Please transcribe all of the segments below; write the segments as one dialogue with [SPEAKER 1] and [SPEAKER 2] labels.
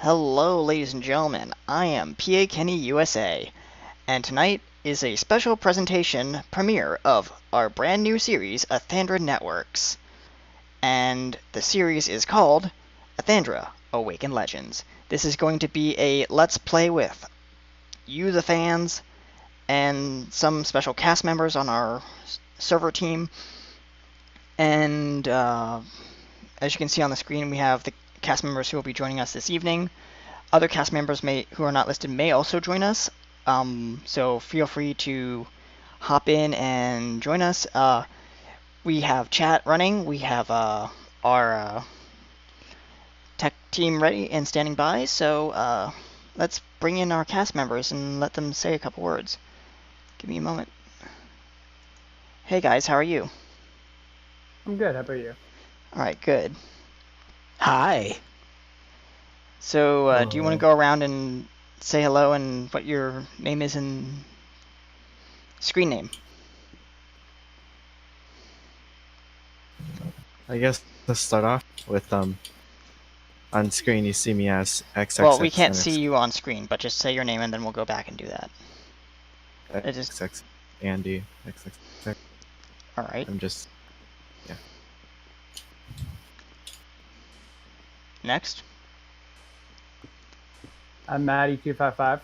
[SPEAKER 1] Hello, ladies and gentlemen. I am PA Kenny USA, and tonight is a special presentation premiere of our brand new series, Athandra Networks. And the series is called Athandra Awaken Legends. This is going to be a Let's Play with you, the fans, and some special cast members on our server team. And as you can see on the screen, we have the cast members who will be joining us this evening. Other cast members who are not listed may also join us, so feel free to hop in and join us. We have chat running. We have our tech team ready and standing by, so let's bring in our cast members and let them say a couple words. Give me a moment. Hey guys, how are you?
[SPEAKER 2] I'm good. How about you?
[SPEAKER 1] Alright, good.
[SPEAKER 3] Hi.
[SPEAKER 1] So, do you want to go around and say hello and what your name is and screen name?
[SPEAKER 4] I guess let's start off with on screen you see me as XXX.
[SPEAKER 1] Well, we can't see you on screen, but just say your name and then we'll go back and do that.
[SPEAKER 4] XX Andy XXX.
[SPEAKER 1] All right.
[SPEAKER 4] I'm just
[SPEAKER 1] Next.
[SPEAKER 2] I'm Maddie255.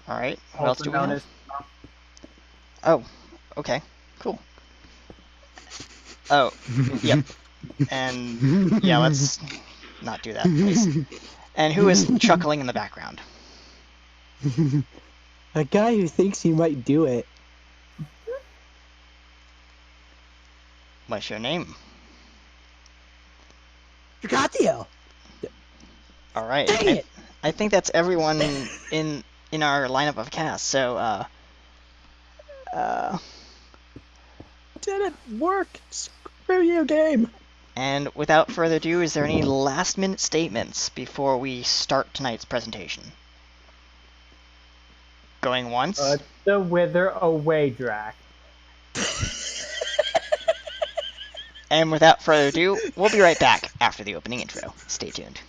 [SPEAKER 1] All right. What else do we have?
[SPEAKER 2] As...
[SPEAKER 1] Oh, okay. Cool. Oh, yep. And yeah, let's not do that, please. And who is chuckling in the background?
[SPEAKER 3] A guy who thinks he might do it.
[SPEAKER 1] What's your name?
[SPEAKER 3] Dracatio.
[SPEAKER 1] All right.
[SPEAKER 3] Dang it.
[SPEAKER 1] I think that's everyone in our lineup of cast. So,
[SPEAKER 3] Didn't work. Screw you, game.
[SPEAKER 1] And without further ado, is there any last-minute statements before we start tonight's presentation? Going once?
[SPEAKER 2] The Wither away, Drac.
[SPEAKER 1] And without further ado, we'll be right back after the opening intro. Stay tuned.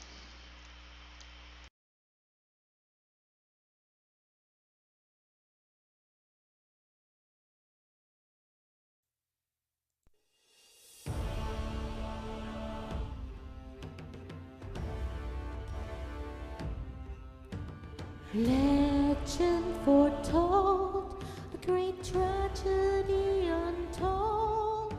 [SPEAKER 5] Legend foretold, a great tragedy untold.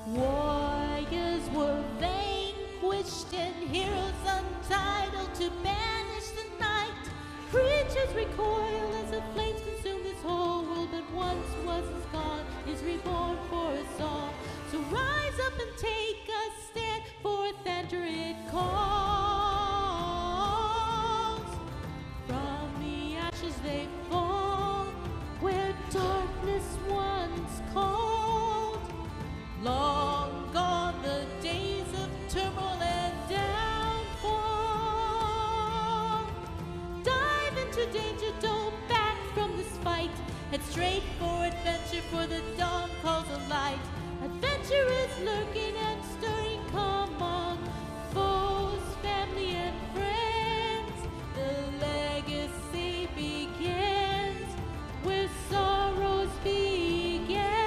[SPEAKER 5] Warriors were vanquished and heroes untitled to banish the night. Creatures recoil as the flames consume this whole world, but once was is gone, is reborn for us all. So rise up and take a stand, for Athandra it calls. From the ashes they fall, where darkness once called. Long gone the days of turmoil and downfall. Dive into danger, don't back from this fight. Head straight for adventure, for the dawn calls a light. Adventure is lurking and stirring, come on, foes, family and friends. The legacy begins where sorrows began.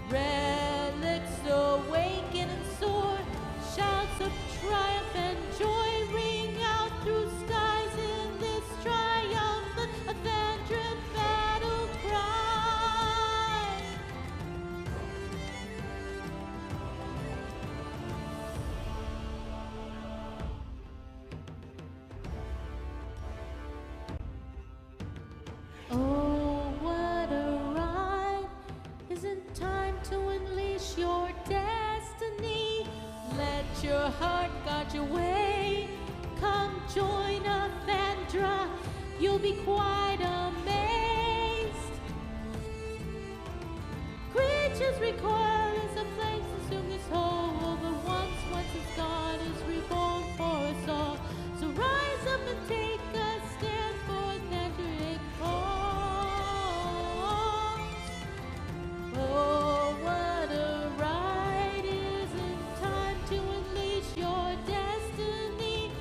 [SPEAKER 5] Relics awaken and soar, shouts of triumph and joy ring out through skies in this triumphant Athandra battle cry. Oh, what a ride! Isn't time to unleash your destiny? Let your heart guide your way. Come join Athandra, you'll be quite amazed. Creatures recoil as the flames consume this whole world, but once it's gone, is reborn for us all. So rise up and take a stand, for Athandra it calls. Oh, what a ride! Isn't time to unleash your destiny?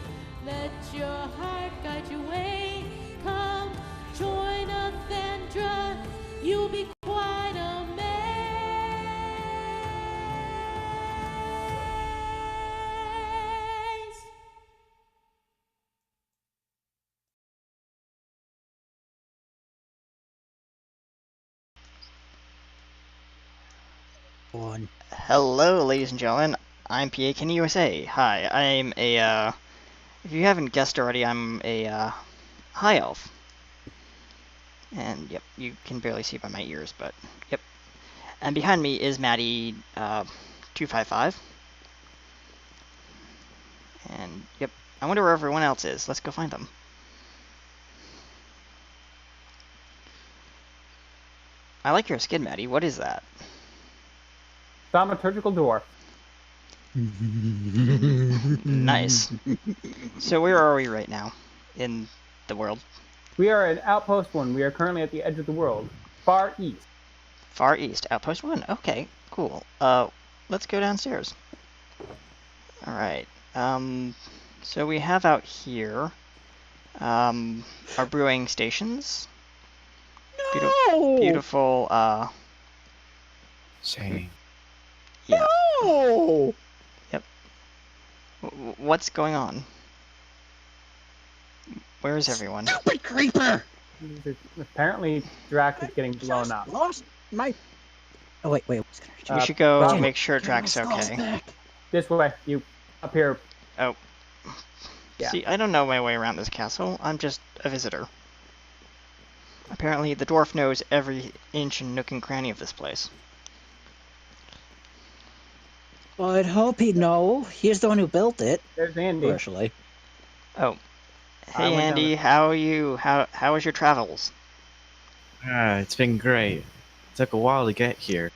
[SPEAKER 3] One.
[SPEAKER 1] Hello, ladies and gentlemen. I'm PA Kenny USA. Hi, I'm a, if you haven't guessed already, I'm a, high elf. And, yep, you can barely see by my ears, but, yep. And behind me is Maddie, 255. And, yep, I wonder where everyone else is. Let's go find them. I like your skin, Maddie. What is that?
[SPEAKER 2] Thaumaturgical dwarf.
[SPEAKER 1] Nice. So where are we right now in the world?
[SPEAKER 2] We are at Outpost 1. We are currently at the edge of the world. Far east.
[SPEAKER 1] Far East, Outpost 1. Okay, cool. Let's go downstairs. Alright. So we have out here, our brewing stations.
[SPEAKER 3] No!
[SPEAKER 1] Beautiful,
[SPEAKER 4] Shame.
[SPEAKER 1] yeah.
[SPEAKER 3] No!
[SPEAKER 1] What's going on? Where is everyone?
[SPEAKER 3] Stupid creeper!
[SPEAKER 2] Apparently, Drac is getting blown
[SPEAKER 3] Just
[SPEAKER 2] up.
[SPEAKER 3] Lost my. Oh wait.
[SPEAKER 1] We
[SPEAKER 2] Uh,
[SPEAKER 1] should go
[SPEAKER 2] Rob-
[SPEAKER 1] make sure
[SPEAKER 3] Get my
[SPEAKER 1] Drax's
[SPEAKER 3] skulls
[SPEAKER 1] okay.
[SPEAKER 3] back.
[SPEAKER 2] This way. You. Up here.
[SPEAKER 1] Oh.
[SPEAKER 2] Yeah.
[SPEAKER 1] See, I don't know my way around this castle. I'm just a visitor. Apparently, the dwarf knows every inch and nook and cranny of this place.
[SPEAKER 3] Well, I'd hope he'd know. He's the one who built it,
[SPEAKER 2] There's Andy.
[SPEAKER 3] partially.
[SPEAKER 1] Oh.
[SPEAKER 2] I
[SPEAKER 1] Hey,
[SPEAKER 2] went down
[SPEAKER 1] Andy,
[SPEAKER 2] there.
[SPEAKER 1] how are you? How was your travels?
[SPEAKER 4] It's been great. Took a while to get here.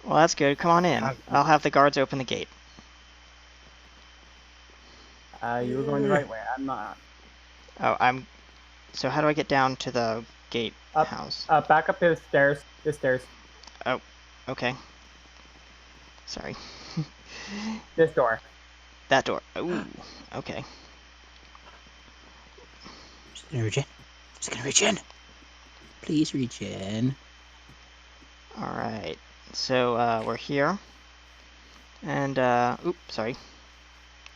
[SPEAKER 1] Well, that's good. Come on in. I'll have the guards open the gate.
[SPEAKER 2] You were going the right way. I'm not.
[SPEAKER 1] Oh, So how do I get down to the gate
[SPEAKER 2] Up.
[SPEAKER 1] house?
[SPEAKER 2] Back up the stairs. The stairs.
[SPEAKER 1] Okay. Sorry.
[SPEAKER 2] This door.
[SPEAKER 1] That door. Ooh. Okay.
[SPEAKER 3] Just gonna reach in. Just gonna reach in. Please reach in.
[SPEAKER 1] All right. So we're here, and oops, sorry.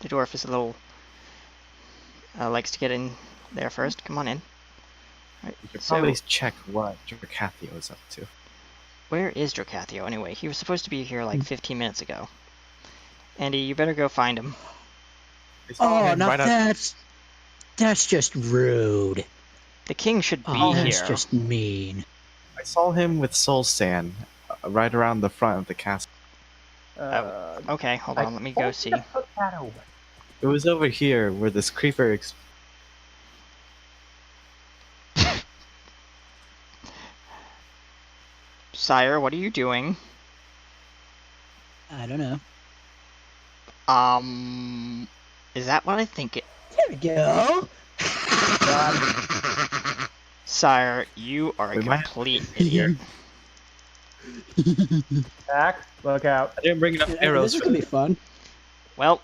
[SPEAKER 1] The dwarf is a little likes to get in there first. Come on in. All right.
[SPEAKER 4] You should
[SPEAKER 1] So
[SPEAKER 4] probably check what Dracathio is up to.
[SPEAKER 1] where is Dracathio anyway? He was supposed to be here like 15 minutes ago. Andy, you better go find him.
[SPEAKER 4] I saw
[SPEAKER 3] Oh,
[SPEAKER 4] him
[SPEAKER 3] now
[SPEAKER 4] right out-
[SPEAKER 3] that's just rude.
[SPEAKER 1] The king should be
[SPEAKER 3] Oh, that's
[SPEAKER 1] here.
[SPEAKER 3] just mean.
[SPEAKER 4] I saw him with Soul Sand right around the front of the castle.
[SPEAKER 1] Okay, hold on. Let me go see.
[SPEAKER 2] Put that away.
[SPEAKER 4] It was over here where this creeper.
[SPEAKER 1] Sire, what are you doing?
[SPEAKER 3] I don't know.
[SPEAKER 1] Is that what I think it?
[SPEAKER 3] There we go.
[SPEAKER 1] Sire, you are a
[SPEAKER 4] We might-
[SPEAKER 1] complete idiot.
[SPEAKER 2] Back. Look out.
[SPEAKER 4] I didn't bring enough arrows
[SPEAKER 3] This is
[SPEAKER 4] for
[SPEAKER 3] gonna be fun.
[SPEAKER 1] Well,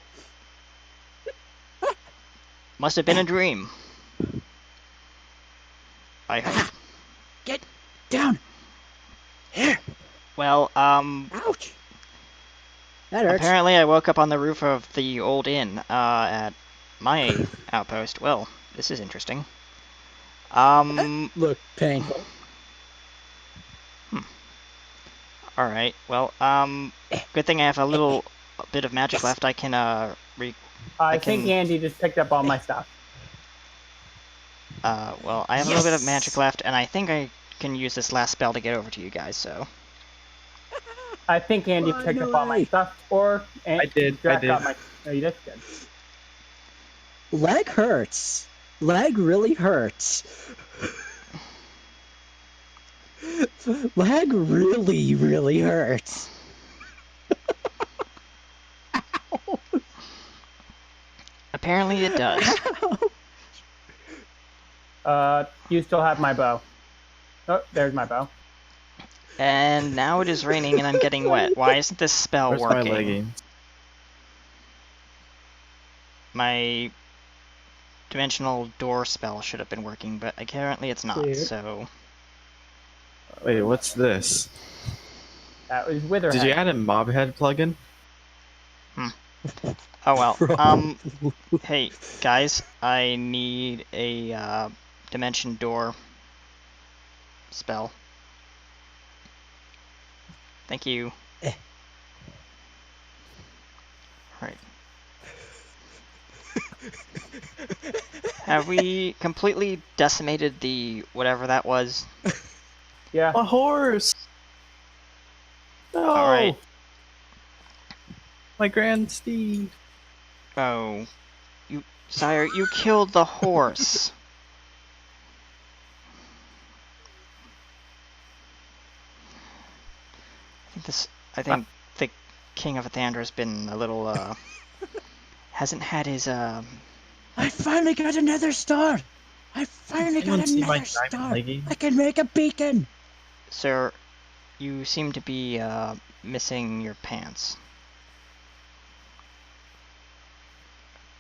[SPEAKER 1] must have been a dream. I hope.
[SPEAKER 3] Get down. Here.
[SPEAKER 1] Well,
[SPEAKER 3] Ouch. That hurts.
[SPEAKER 1] apparently I woke up on the roof of the old inn, at my outpost. Well, this is interesting.
[SPEAKER 3] Look, painful.
[SPEAKER 1] Alright, well, good thing I have a little bit of magic left. I can,
[SPEAKER 2] I think
[SPEAKER 1] can-
[SPEAKER 2] Andy just picked up all my stuff.
[SPEAKER 1] well, I have a little bit of
[SPEAKER 3] Yes!
[SPEAKER 1] magic left, and I think I can use this last spell to get over to you guys, so.
[SPEAKER 2] I think Andy picked up all my
[SPEAKER 3] Finally.
[SPEAKER 2] stuff, or
[SPEAKER 4] I did,
[SPEAKER 2] Drac
[SPEAKER 4] I did.
[SPEAKER 2] got my. No, you did good.
[SPEAKER 3] Leg hurts. Leg really hurts. Leg really, really hurts.
[SPEAKER 1] Apparently it does.
[SPEAKER 2] You still have my bow. Oh, there's my bow.
[SPEAKER 1] And now it is raining and I'm getting wet. Why isn't this spell
[SPEAKER 4] Where's my
[SPEAKER 1] working?
[SPEAKER 4] leggings?
[SPEAKER 1] My dimensional door spell should have been working, but apparently it's not,
[SPEAKER 3] Clear.
[SPEAKER 1] so.
[SPEAKER 4] Wait, what's this?
[SPEAKER 2] That was Witherhead.
[SPEAKER 4] Did you add a mob head plugin?
[SPEAKER 1] Oh well. Hey, guys, I need a, dimension door spell. Thank you.
[SPEAKER 3] Eh.
[SPEAKER 1] Right. Have we completely decimated the whatever that was?
[SPEAKER 2] Yeah.
[SPEAKER 4] A horse! No!
[SPEAKER 1] Alright.
[SPEAKER 4] My grand steed.
[SPEAKER 1] Oh. Sire, you killed the horse. I think the King of Athandra's been a little, hasn't had his,
[SPEAKER 3] I finally got another star. I finally
[SPEAKER 4] Anyone
[SPEAKER 3] got
[SPEAKER 4] see my
[SPEAKER 3] another star.
[SPEAKER 4] diamond legging?
[SPEAKER 3] I can make a beacon.
[SPEAKER 1] Sir, you seem to be, missing your pants.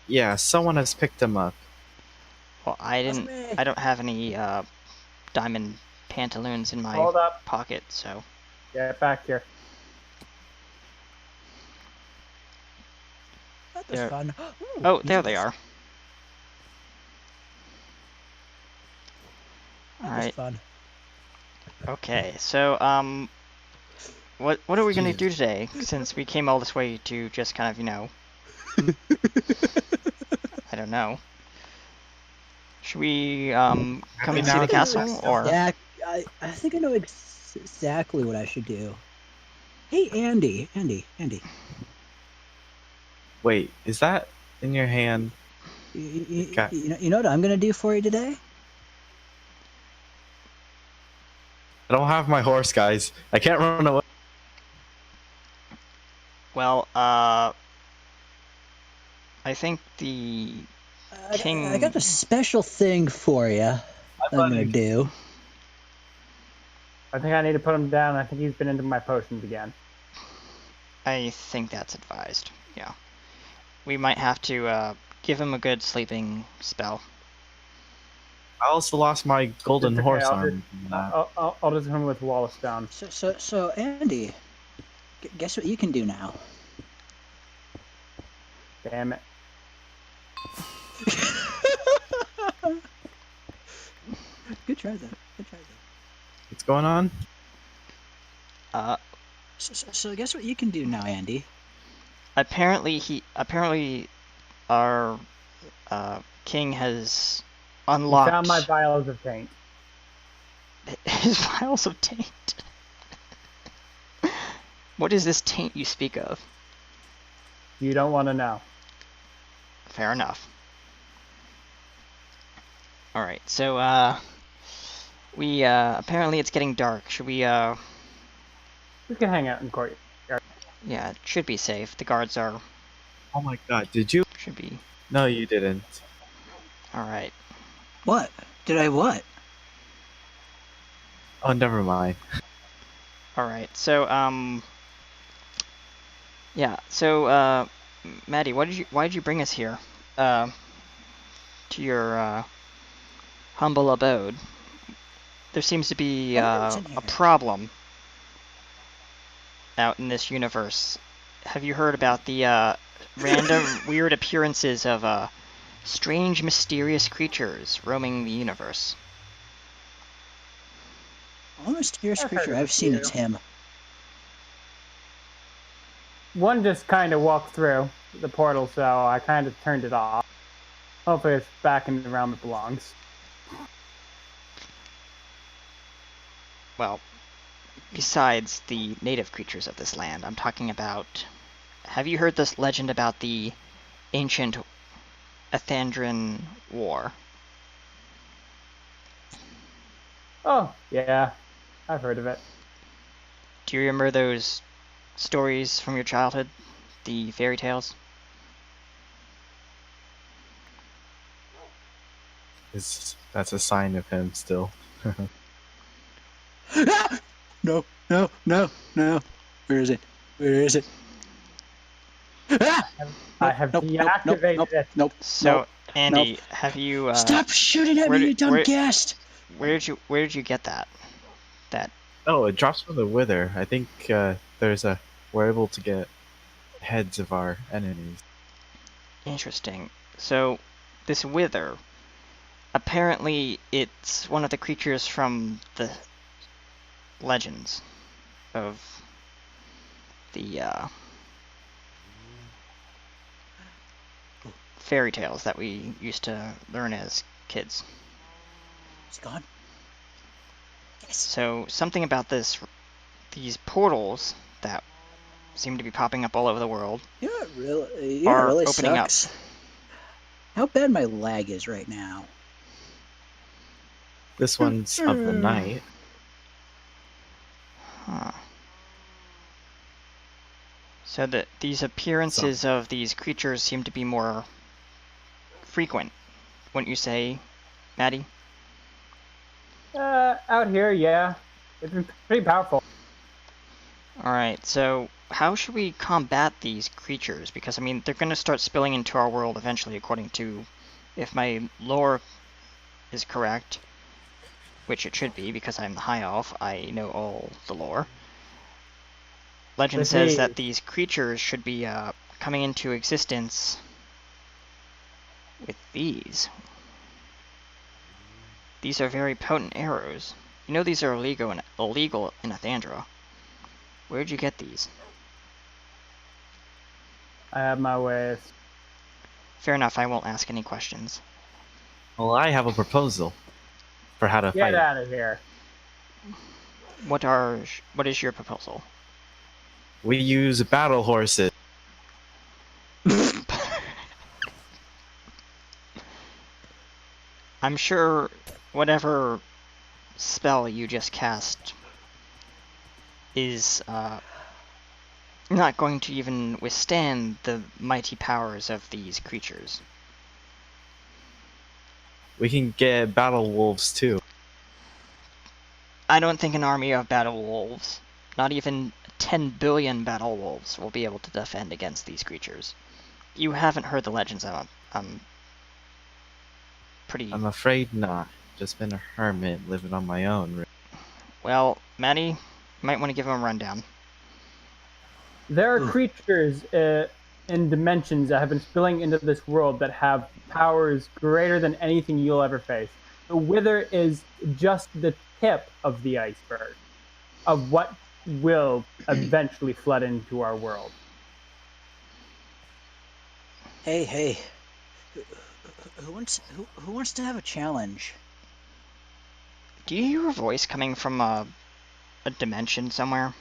[SPEAKER 4] Yeah, someone has picked him up.
[SPEAKER 1] Well, I
[SPEAKER 3] That's
[SPEAKER 1] didn't,
[SPEAKER 3] me.
[SPEAKER 1] I don't have any, diamond pantaloons in my
[SPEAKER 2] Hold up.
[SPEAKER 1] pocket, so.
[SPEAKER 2] Get back here.
[SPEAKER 3] That was
[SPEAKER 1] There-
[SPEAKER 3] fun. Ooh,
[SPEAKER 1] Oh, there they
[SPEAKER 3] needles.
[SPEAKER 1] are.
[SPEAKER 3] That was
[SPEAKER 1] Alright,
[SPEAKER 3] fun.
[SPEAKER 1] okay, so, what are we gonna
[SPEAKER 4] Jesus.
[SPEAKER 1] do today, since we came all this way to just kind of, you know, I don't know. Should we, come and see
[SPEAKER 4] now
[SPEAKER 1] the
[SPEAKER 4] the
[SPEAKER 1] castle,
[SPEAKER 4] castle.
[SPEAKER 1] or?
[SPEAKER 3] Yeah, I think I know exactly what I should do. Hey, Andy.
[SPEAKER 4] Wait, is that in your hand? Okay.
[SPEAKER 3] You know what I'm gonna do for you today?
[SPEAKER 4] I don't have my horse, guys. I can't run away.
[SPEAKER 1] Well, I think the
[SPEAKER 3] I
[SPEAKER 1] King...
[SPEAKER 3] got a special thing for you. I'm gonna do.
[SPEAKER 2] I think I need to put him down. I think he's been into my potions again.
[SPEAKER 1] I think that's advised, yeah. We might have to, give him a good sleeping spell.
[SPEAKER 4] I also lost my golden
[SPEAKER 2] It's okay,
[SPEAKER 4] horse
[SPEAKER 2] I'll
[SPEAKER 4] arm. from that.
[SPEAKER 2] I'll just hit him with Wallace Stone.
[SPEAKER 3] So Andy, guess what you can do now?
[SPEAKER 2] Damn it.
[SPEAKER 3] Good try though.
[SPEAKER 4] What's going on?
[SPEAKER 3] So guess what you can do now, Andy?
[SPEAKER 1] Apparently our, King has
[SPEAKER 2] You
[SPEAKER 1] unlocked
[SPEAKER 2] found my vials of taint.
[SPEAKER 1] his vials of taint. What is this taint you speak of?
[SPEAKER 2] You don't want to know.
[SPEAKER 1] Fair enough. Alright, so, we, apparently it's getting dark. Should we,
[SPEAKER 2] We can hang out in court.
[SPEAKER 1] yeah, it should be safe. The guards are,
[SPEAKER 4] Oh my god, did you?
[SPEAKER 1] should be,
[SPEAKER 4] No, you didn't.
[SPEAKER 1] alright.
[SPEAKER 3] What? Did I what?
[SPEAKER 4] Oh, never mind.
[SPEAKER 1] Alright, so, yeah, so, Maddie, why did you bring us here? To your, humble abode. There seems to be,
[SPEAKER 3] What's in
[SPEAKER 1] a
[SPEAKER 3] here?
[SPEAKER 1] problem out in this universe. Have you heard about the, random weird appearances of, strange, mysterious creatures roaming the universe?
[SPEAKER 3] Only mysterious
[SPEAKER 2] I've heard
[SPEAKER 3] creature
[SPEAKER 2] of
[SPEAKER 3] I've
[SPEAKER 2] a
[SPEAKER 3] seen
[SPEAKER 2] few.
[SPEAKER 3] is him.
[SPEAKER 2] One just kind of walked through the portal, so I kind of turned it off. Hopefully it's back in the realm it belongs.
[SPEAKER 1] Well, besides the native creatures of this land, I'm talking about... Have you heard this legend about the ancient Athandran War?
[SPEAKER 2] Oh, yeah. I've heard of it.
[SPEAKER 1] Do you remember those stories from your childhood? The fairy tales?
[SPEAKER 4] That's a sign of him still.
[SPEAKER 3] No. Where is it? Ah!
[SPEAKER 2] I have
[SPEAKER 3] Nope,
[SPEAKER 2] deactivated it.
[SPEAKER 3] Nope.
[SPEAKER 1] So, Andy, have you,
[SPEAKER 3] Stop shooting at
[SPEAKER 1] where
[SPEAKER 3] me,
[SPEAKER 1] did-
[SPEAKER 3] you dumb
[SPEAKER 1] where-
[SPEAKER 3] guest!
[SPEAKER 1] where did you get that?
[SPEAKER 4] Oh, it drops from the wither. I think we're able to get heads of our enemies.
[SPEAKER 1] Interesting. So, this wither, apparently it's one of the creatures from the legends of the fairy tales that we used to learn as kids.
[SPEAKER 3] It's gone. Yes.
[SPEAKER 1] So something about these portals that seem to be popping up all over the world
[SPEAKER 3] It really
[SPEAKER 1] are
[SPEAKER 3] really
[SPEAKER 1] opening
[SPEAKER 3] sucks.
[SPEAKER 1] up.
[SPEAKER 3] How bad my lag is right now.
[SPEAKER 4] This one's of the night.
[SPEAKER 1] Huh. So that these appearances of these creatures seem to be more frequent, wouldn't you say, Maddie?
[SPEAKER 2] Out here, yeah. It's been pretty powerful.
[SPEAKER 1] Alright, so how should we combat these creatures? Because, I mean, they're going to start spilling into our world eventually, according to, if my lore is correct, which it should be, because I'm the High Elf, I know all the lore. Legend says that these creatures should be coming into existence with these. These are very potent arrows. You know these are illegal in Athandra. Where'd you get these?
[SPEAKER 2] I have my ways.
[SPEAKER 1] Fair enough, I won't ask any questions.
[SPEAKER 4] Well, I have a proposal for how to
[SPEAKER 2] Get
[SPEAKER 4] fight it.
[SPEAKER 2] out of here.
[SPEAKER 1] What is your proposal?
[SPEAKER 4] We use battle horses.
[SPEAKER 1] I'm sure whatever spell you just cast is not going to even withstand the mighty powers of these creatures.
[SPEAKER 4] We can get battle wolves too.
[SPEAKER 1] I don't think an army of battle wolves, not even 10 billion battle wolves, will be able to defend against these creatures. You haven't heard the legends. I'm pretty...
[SPEAKER 4] I'm afraid not. Just been a hermit living on my own.
[SPEAKER 1] Well, Maddie, you might want to give him a rundown.
[SPEAKER 2] There are creatures in dimensions that have been spilling into this world that have powers greater than anything you'll ever face. The Wither is just the tip of the iceberg of what will eventually flood into our world.
[SPEAKER 3] Hey. Who wants to have a challenge?
[SPEAKER 1] Do you hear a voice coming from a dimension somewhere?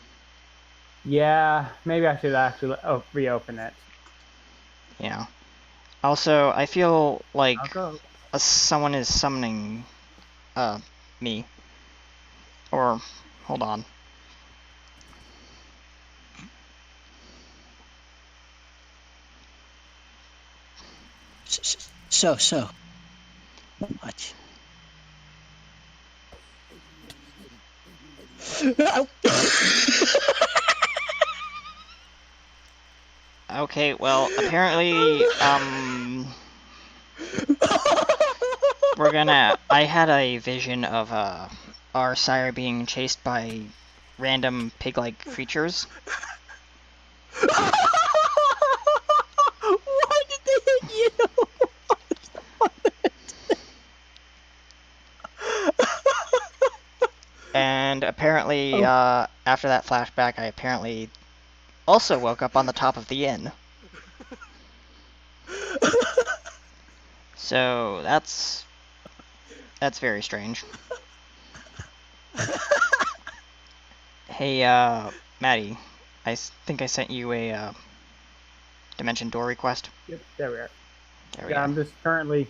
[SPEAKER 2] Yeah, maybe I should actually reopen it.
[SPEAKER 1] Yeah. Also, I feel like
[SPEAKER 2] I'll go.
[SPEAKER 1] someone is summoning me. Or, hold on.
[SPEAKER 3] So. What?
[SPEAKER 1] Okay, well, apparently, I had a vision of, our sire being chased by random pig-like creatures.
[SPEAKER 3] Why did they hit you?
[SPEAKER 1] And apparently, after that flashback, I apparently also woke up on the top of the inn. So, that's very strange. Hey, Maddie, I think I sent you a, Dimension Door request.
[SPEAKER 2] Yep, there we are.
[SPEAKER 1] There we
[SPEAKER 2] Yeah,
[SPEAKER 1] go.
[SPEAKER 2] I'm just currently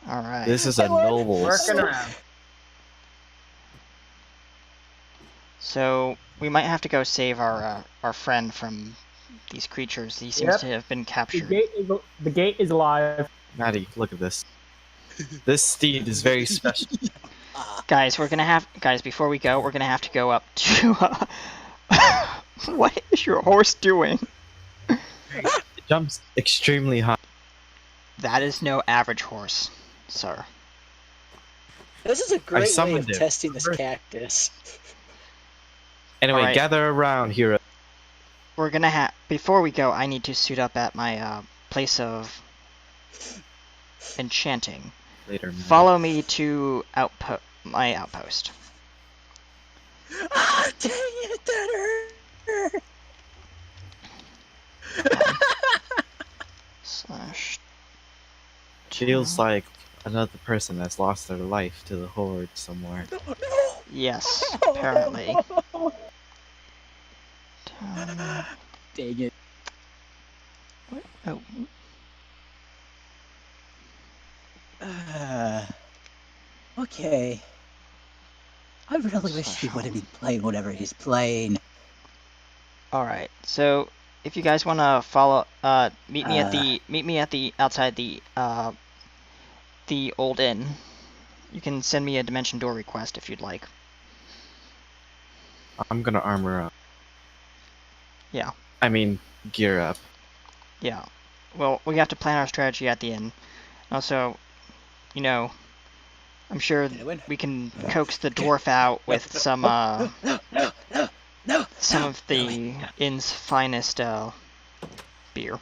[SPEAKER 1] Alright.
[SPEAKER 4] This is a noble.
[SPEAKER 2] working around.
[SPEAKER 1] So, we might have to go save our friend from these creatures. He seems to have been captured.
[SPEAKER 2] The gate is alive.
[SPEAKER 4] Maddie, look at this. This steed is very special.
[SPEAKER 1] Guys, before we go, we're gonna have to go up to, what is your horse doing?
[SPEAKER 4] It jumps extremely high.
[SPEAKER 1] That is no average horse, sir.
[SPEAKER 3] This is a great way of
[SPEAKER 4] summoned it.
[SPEAKER 3] testing this cactus.
[SPEAKER 4] Anyway,
[SPEAKER 1] Alright.
[SPEAKER 4] gather around here.
[SPEAKER 1] We're gonna before we go, I need to suit up at my, place of enchanting.
[SPEAKER 4] Later, man.
[SPEAKER 1] Follow me to my outpost.
[SPEAKER 3] Ah, dang it, that hurt.
[SPEAKER 4] Feels like another person has lost their life to the horde somewhere.
[SPEAKER 1] Yes, apparently. Town...
[SPEAKER 3] Dang it.
[SPEAKER 1] What? Oh,
[SPEAKER 3] Okay. I really wish he wouldn't be playing whatever he's playing.
[SPEAKER 1] alright. So, if you guys want to follow, meet me at the outside the old inn. You can send me a dimension door request if you'd like.
[SPEAKER 4] I'm gonna armor up.
[SPEAKER 1] Yeah.
[SPEAKER 4] I mean, gear up.
[SPEAKER 1] Yeah. Well, we have to plan our strategy at the inn. Also, you know, I'm sure we can coax the dwarf out with some some of the inn's finest beer.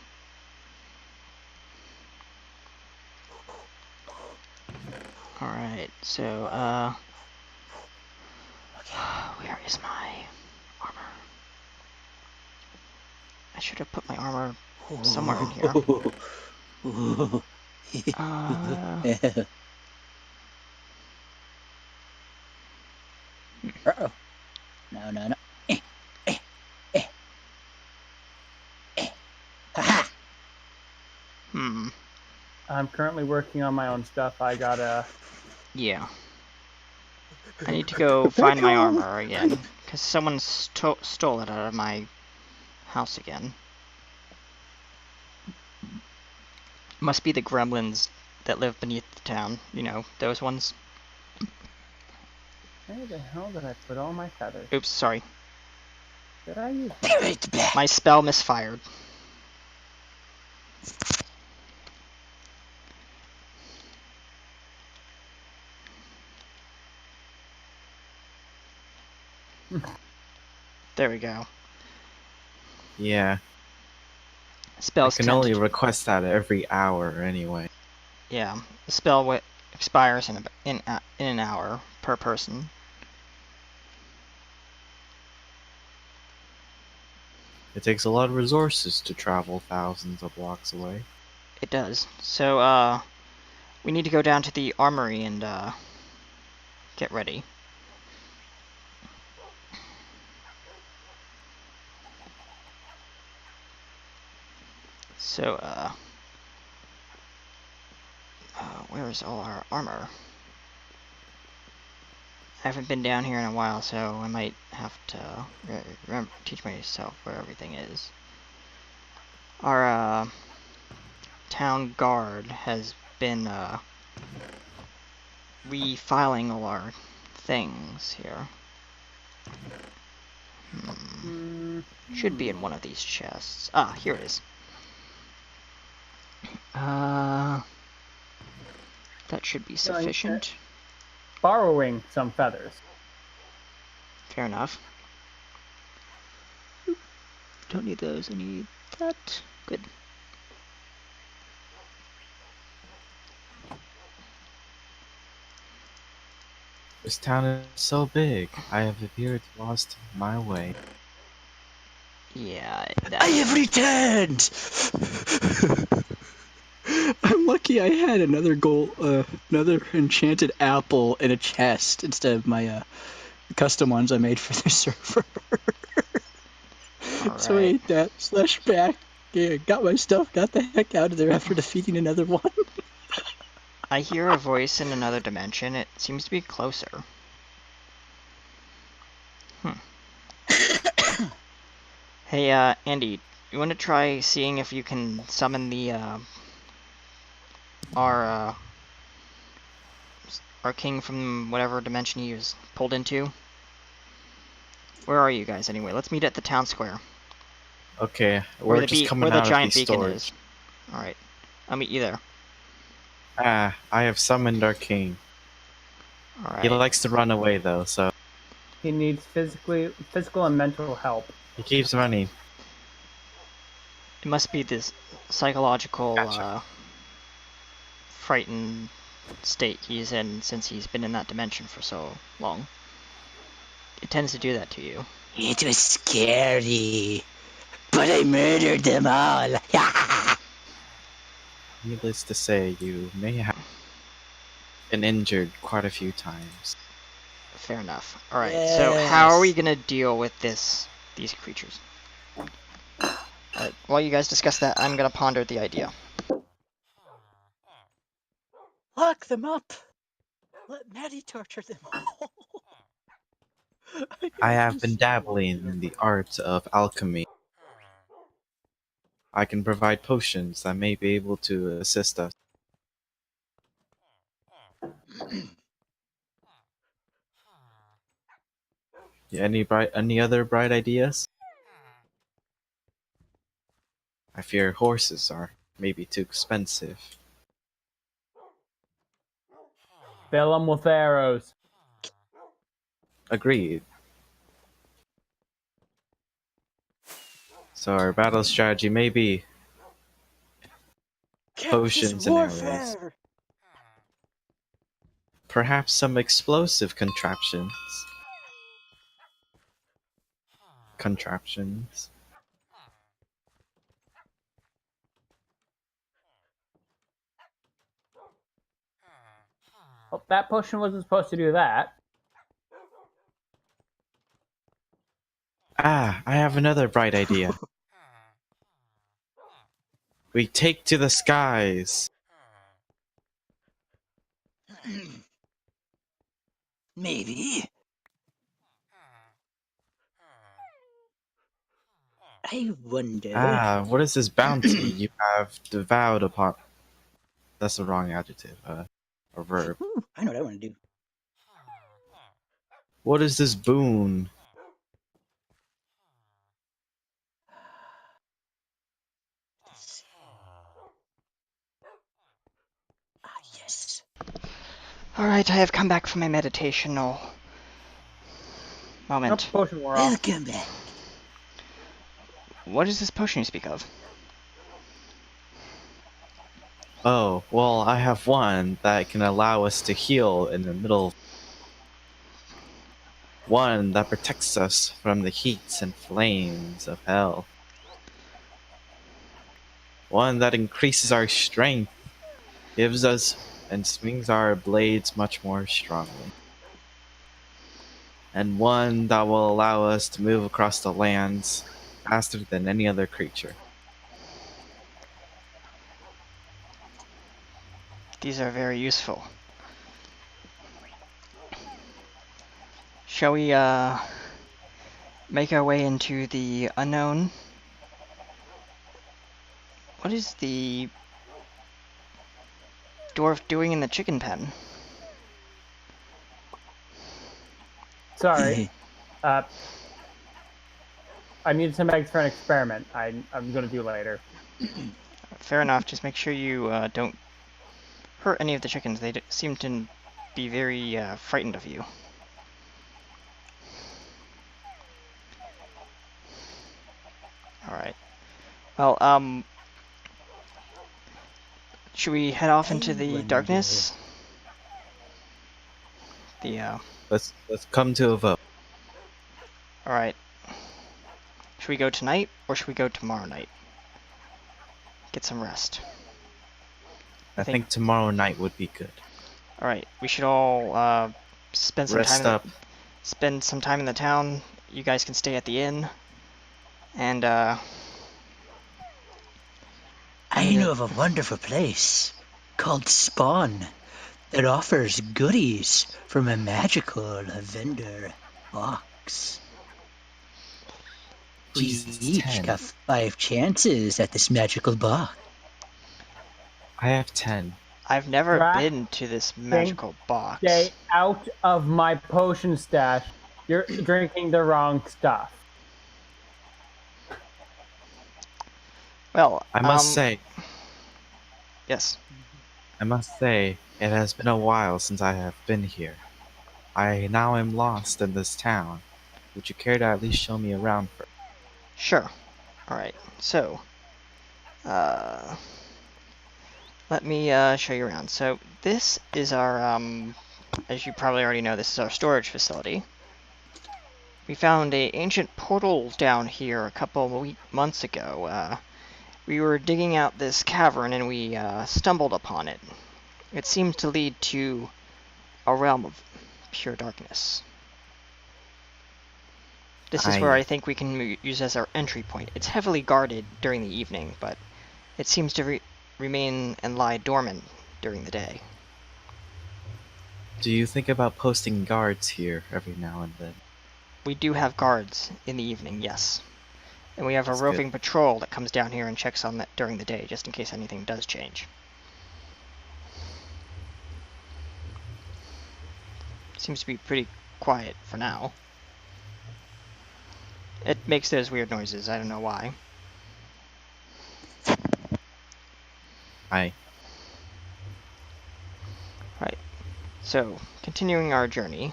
[SPEAKER 1] Alright, so where is my armor? I should have put my armor somewhere in here.
[SPEAKER 3] Uh-oh. No, no, no. Ha-ha!
[SPEAKER 2] I'm currently working on my own stuff. I gotta.
[SPEAKER 1] Yeah. I need to go find my armor again, because someone stole it out of my house again. Must be the gremlins that live beneath the town. You know, those ones.
[SPEAKER 2] Where the hell did I put all my feathers?
[SPEAKER 1] Oops, sorry.
[SPEAKER 2] Did I use?
[SPEAKER 1] My spell misfired. There we go.
[SPEAKER 4] Yeah.
[SPEAKER 1] Spells
[SPEAKER 4] I can
[SPEAKER 1] tend
[SPEAKER 4] only
[SPEAKER 1] to...
[SPEAKER 4] request that every hour anyway.
[SPEAKER 1] Yeah, the spell expires in an hour per person.
[SPEAKER 4] It takes a lot of resources to travel thousands of blocks away.
[SPEAKER 1] It does. So, we need to go down to the armory and, get ready. So, where's all our armor? I haven't been down here in a while, so I might have to teach myself where everything is. Our, town guard has been, refiling all our things here. Should be in one of these chests. Ah, here it is. That should be sufficient.
[SPEAKER 2] Borrowing some feathers.
[SPEAKER 1] Fair enough. Don't need those, I need that. Good.
[SPEAKER 4] This town is so big, I have appeared lost my way.
[SPEAKER 1] Yeah,
[SPEAKER 3] I have returned! I'm lucky I had another another enchanted apple in a chest instead of my custom ones I made for the server.
[SPEAKER 1] All
[SPEAKER 3] So I
[SPEAKER 1] right.
[SPEAKER 3] ate that, slashed back, yeah, got my stuff, got the heck out of there after defeating another one.
[SPEAKER 1] I hear a voice in another dimension. It seems to be closer. Hey, Andy, you want to try seeing if you can summon the, our king from whatever dimension he was pulled into? Where are you guys anyway? Let's meet at the town square.
[SPEAKER 4] Okay, we're just coming out of the storage.
[SPEAKER 1] Alright, I'll meet you there.
[SPEAKER 4] Ah, I have summoned our king.
[SPEAKER 1] Alright.
[SPEAKER 4] He likes to run away though, so
[SPEAKER 2] He needs physical and mental help.
[SPEAKER 4] he keeps running.
[SPEAKER 1] It must be this psychological,
[SPEAKER 4] Gotcha.
[SPEAKER 1] frightened state he's in since he's been in that dimension for so long. It tends to do that to you.
[SPEAKER 3] It was scary, but I murdered them all.
[SPEAKER 4] Needless to say, you may have been injured quite a few times.
[SPEAKER 1] Fair enough. Alright, so how are we
[SPEAKER 3] Yes.
[SPEAKER 1] gonna deal with these creatures? Alright, while you guys discuss that, I'm gonna ponder the idea.
[SPEAKER 3] Lock them up. Let Maddie torture them all.
[SPEAKER 4] I have been dabbling in the art of alchemy. I can provide potions that may be able to assist us. Any other bright ideas? I fear horses are maybe too expensive.
[SPEAKER 2] Fill them with arrows.
[SPEAKER 4] Agreed. So our battle strategy may be potions and arrows. Perhaps some explosive contraptions.
[SPEAKER 2] Well, that potion wasn't supposed to do that.
[SPEAKER 4] Ah, I have another bright idea. We take to the skies.
[SPEAKER 3] Maybe. I wonder.
[SPEAKER 4] Ah, what is this bounty you have devoured upon? That's the wrong adjective. A verb.
[SPEAKER 3] Ooh, I know what I want to do.
[SPEAKER 4] What is this boon?
[SPEAKER 3] Ah, yes.
[SPEAKER 1] Alright, I have come back from my meditational
[SPEAKER 2] Nope,
[SPEAKER 1] moment.
[SPEAKER 2] potion wore off.
[SPEAKER 3] Welcome back.
[SPEAKER 1] What is this potion you speak of?
[SPEAKER 4] Oh, well, I have one that can allow us to heal in the middle. One that protects us from the heats and flames of hell. One that increases our strength, gives us, and swings our blades much more strongly. And one that will allow us to move across the lands faster than any other creature.
[SPEAKER 1] These are very useful. Shall we, make our way into the unknown? What is the dwarf doing in the chicken pen?
[SPEAKER 2] Sorry. I need some eggs for an experiment. I'm going to do later.
[SPEAKER 1] Fair enough, just make sure you, don't hurt any of the chickens. They seem to be very, frightened of you. Alright. Well, should we head off into the darkness?
[SPEAKER 4] Let's come to a vote.
[SPEAKER 1] Alright. Should we go tonight, or should we go tomorrow night? Get some rest.
[SPEAKER 4] I think tomorrow night would be good.
[SPEAKER 1] Alright, we should all, spend some
[SPEAKER 4] Rest
[SPEAKER 1] time
[SPEAKER 4] up.
[SPEAKER 1] spend some time in the town. You guys can stay at the inn. And,
[SPEAKER 3] I know of a wonderful place called Spawn that offers goodies from a magical vendor box. We
[SPEAKER 4] Jesus,
[SPEAKER 3] each
[SPEAKER 4] 10.
[SPEAKER 3] got 5 chances at this magical box.
[SPEAKER 4] I have 10.
[SPEAKER 1] I've never
[SPEAKER 2] Right.
[SPEAKER 1] been to this magical box.
[SPEAKER 2] Stay out of my potion stash. You're drinking the wrong stuff.
[SPEAKER 1] Well,
[SPEAKER 4] I must say,
[SPEAKER 1] yes.
[SPEAKER 4] it has been a while since I have been here. I now am lost in this town. Would you care to at least show me around first?
[SPEAKER 1] Sure. Alright, so, let me, show you around. So, this is our, as you probably already know, this is our storage facility. We found a ancient portal down here a couple months ago. We were digging out this cavern and we stumbled upon it. It seems to lead to a realm of pure darkness. This is where I think we can use as our entry point. It's heavily guarded during the evening, but it seems to remain and lie dormant during the day.
[SPEAKER 4] Do you think about posting guards here every now and then?
[SPEAKER 1] We do have guards in the evening, yes. And we have a
[SPEAKER 4] That's
[SPEAKER 1] roving
[SPEAKER 4] good.
[SPEAKER 1] patrol that comes down here and checks on that during the day, just in case anything does change. Seems to be pretty quiet for now. It makes those weird noises, I don't know why.
[SPEAKER 4] Aye.
[SPEAKER 1] Right. So, continuing our journey,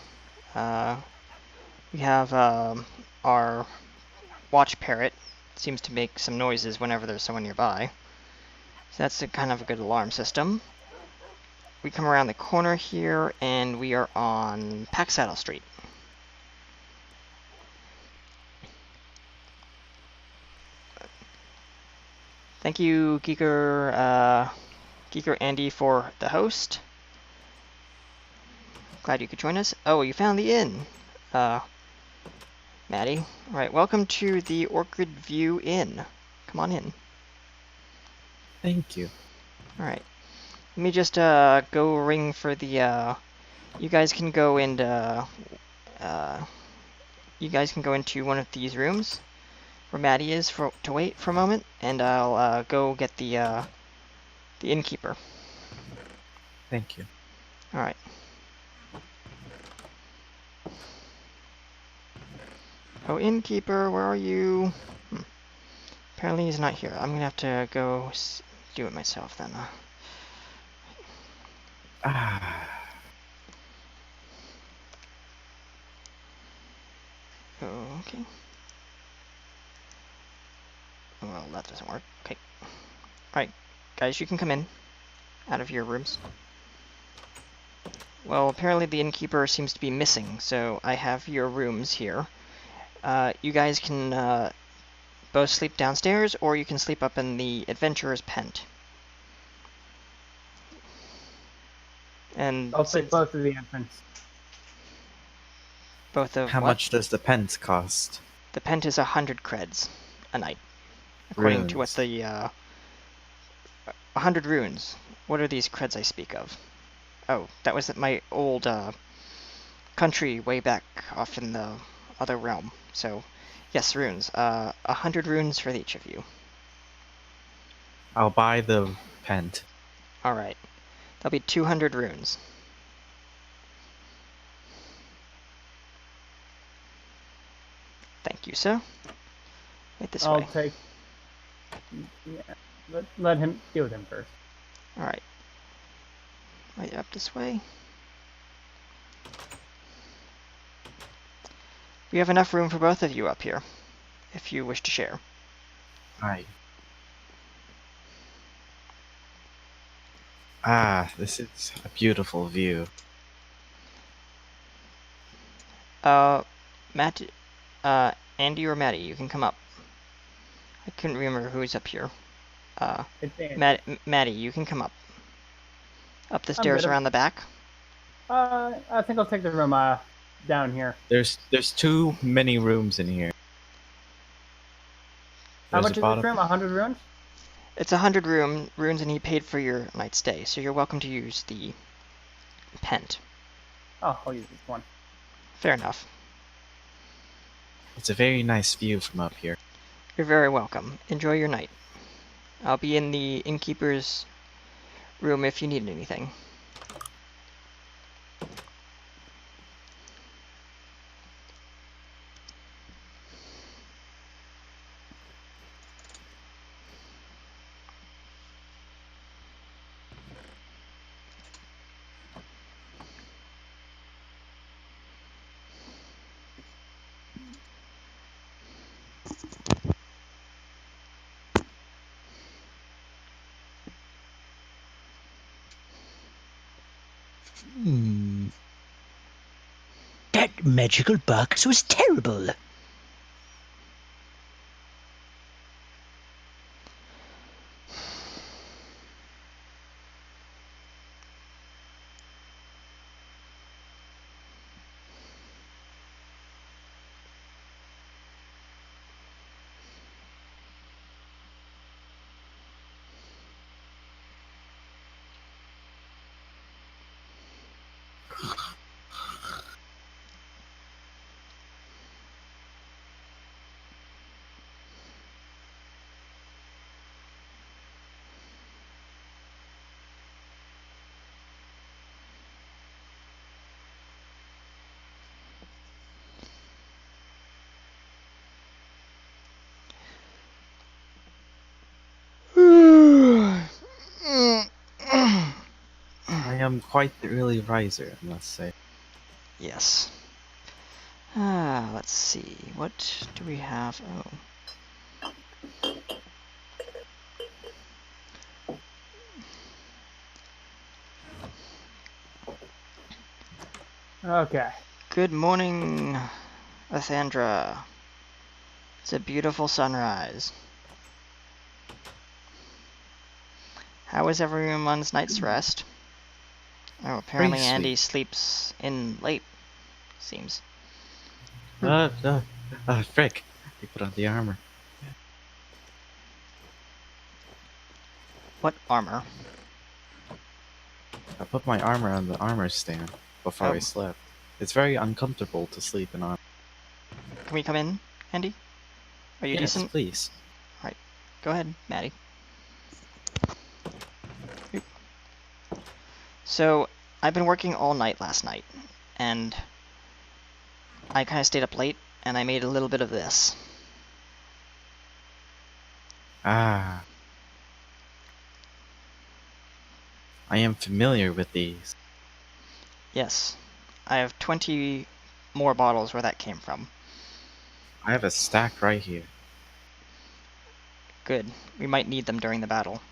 [SPEAKER 1] we have our watch parrot. Seems to make some noises whenever there's someone nearby. So that's kind of a good alarm system. We come around the corner here, and we are on Packsaddle Street. Thank you, Geeker Andy, for the host. Glad you could join us. Oh, you found the inn, Maddie. All right, welcome to the Orchid View Inn. Come on in.
[SPEAKER 4] Thank you.
[SPEAKER 1] All right. Let me just go ring for the. You guys can go and you guys can go into one of these rooms where Maddie is to wait for a moment, and I'll go get the innkeeper.
[SPEAKER 4] Thank you.
[SPEAKER 1] All right. Oh, innkeeper, where are you? Apparently he's not here. I'm gonna have to go do it myself then. Okay. Well, that doesn't work. Okay. Alright, guys, you can come in. Out of your rooms. Well, apparently the innkeeper seems to be missing, so I have your rooms here. You guys can both sleep downstairs, or you can sleep up in the adventurer's pent. And
[SPEAKER 2] I'll take both of the infants.
[SPEAKER 1] both of
[SPEAKER 4] How
[SPEAKER 1] what?
[SPEAKER 4] much does the pent cost?
[SPEAKER 1] The pent is 100 creds a night, according to what
[SPEAKER 4] Runes.
[SPEAKER 1] the 100 runes. What are these creds I speak of? Oh, that was at my old country way back off in the other realm. So, yes, runes. 100 runes for each of you.
[SPEAKER 4] I'll buy the pent.
[SPEAKER 1] All right. That'll be 200 runes. Thank you, sir. Right this
[SPEAKER 2] I'll
[SPEAKER 1] way.
[SPEAKER 2] take. Yeah, let him deal with him first.
[SPEAKER 1] All right. Right up this way. We have enough room for both of you up here, if you wish to share.
[SPEAKER 4] Aye. This is a beautiful view.
[SPEAKER 1] Matt, Andy or Maddie, you can come up. I couldn't remember who's up here.
[SPEAKER 2] It's Andy.
[SPEAKER 1] Maddie, you can come up. Up the
[SPEAKER 2] I'm
[SPEAKER 1] stairs
[SPEAKER 2] good.
[SPEAKER 1] around the back.
[SPEAKER 2] I think I'll take the room down here.
[SPEAKER 4] There's too many rooms in here.
[SPEAKER 2] How
[SPEAKER 4] There's
[SPEAKER 2] much
[SPEAKER 4] a
[SPEAKER 2] is this
[SPEAKER 4] bottom-
[SPEAKER 2] room? 100 runes?
[SPEAKER 1] It's 100 runes, and he paid for your night's stay, so you're welcome to use the pent.
[SPEAKER 2] Oh, I'll use this one.
[SPEAKER 1] Fair enough.
[SPEAKER 4] It's a very nice view from up here.
[SPEAKER 1] You're very welcome. Enjoy your night. I'll be in the innkeeper's room if you need anything.
[SPEAKER 3] That magical box was terrible.
[SPEAKER 4] am quite the early riser, I must say.
[SPEAKER 1] Yes. Let's see. What do we have? Oh.
[SPEAKER 2] Okay.
[SPEAKER 1] Good morning, Athandra. It's a beautiful sunrise. How was everyone's night's rest? Oh, apparently
[SPEAKER 4] Pretty
[SPEAKER 1] Andy
[SPEAKER 4] sweet.
[SPEAKER 1] sleeps in late, seems.
[SPEAKER 4] Frick. You put on the armor.
[SPEAKER 1] What armor?
[SPEAKER 4] I put my armor on the armor stand before I
[SPEAKER 1] Oh.
[SPEAKER 4] slept. It's very uncomfortable to sleep in armor.
[SPEAKER 1] Can we come in, Andy? Are you
[SPEAKER 4] Yes,
[SPEAKER 1] decent?
[SPEAKER 4] please.
[SPEAKER 1] Alright, go ahead, Maddie. Oop. So, I've been working all night last night, and I kind of stayed up late, and I made a little bit of this.
[SPEAKER 4] Ah. I am familiar with these.
[SPEAKER 1] Yes, I have 20 more bottles where that came from.
[SPEAKER 4] I have a stack right here.
[SPEAKER 1] Good, we might need them during the battle.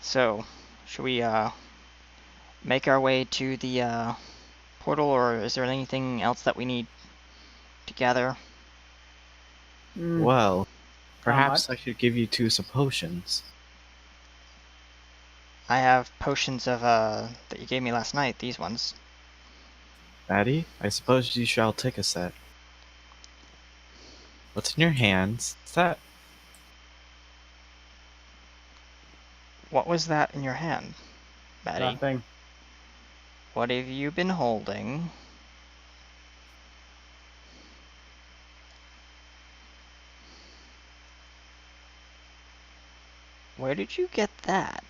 [SPEAKER 1] So, should we make our way to the portal, or is there anything else that we need to gather?
[SPEAKER 4] Well,
[SPEAKER 2] Not
[SPEAKER 4] perhaps
[SPEAKER 2] much.
[SPEAKER 4] I should give you 2 potions.
[SPEAKER 1] I have potions of that you gave me last night, these ones.
[SPEAKER 4] Maddie, I suppose you shall take a set. What's in your hands? Is that...
[SPEAKER 1] What was that in your hand, Maddie?
[SPEAKER 2] Nothing.
[SPEAKER 1] What have you been holding? Where did you get that?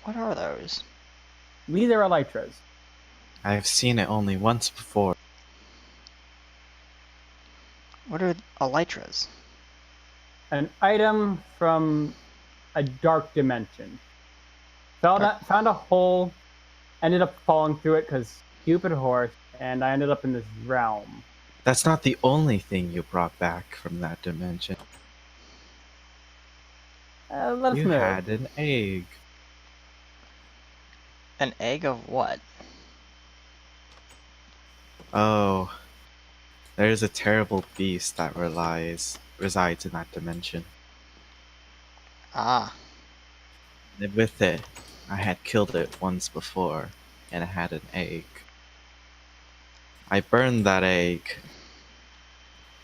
[SPEAKER 1] What are those?
[SPEAKER 2] These are elytras.
[SPEAKER 4] I've seen it only once before.
[SPEAKER 1] What are elytras?
[SPEAKER 2] An item from a dark dimension. Found a hole, ended up falling through it because stupid horse, and I ended up in this realm.
[SPEAKER 4] That's not the only thing you brought back from that dimension.
[SPEAKER 2] Let us
[SPEAKER 4] You
[SPEAKER 2] move.
[SPEAKER 4] had an egg.
[SPEAKER 1] An egg of what?
[SPEAKER 4] Oh, there's a terrible beast that resides in that dimension.
[SPEAKER 1] Ah,
[SPEAKER 4] And with it, I had killed it once before, and it had an egg. I burned that egg,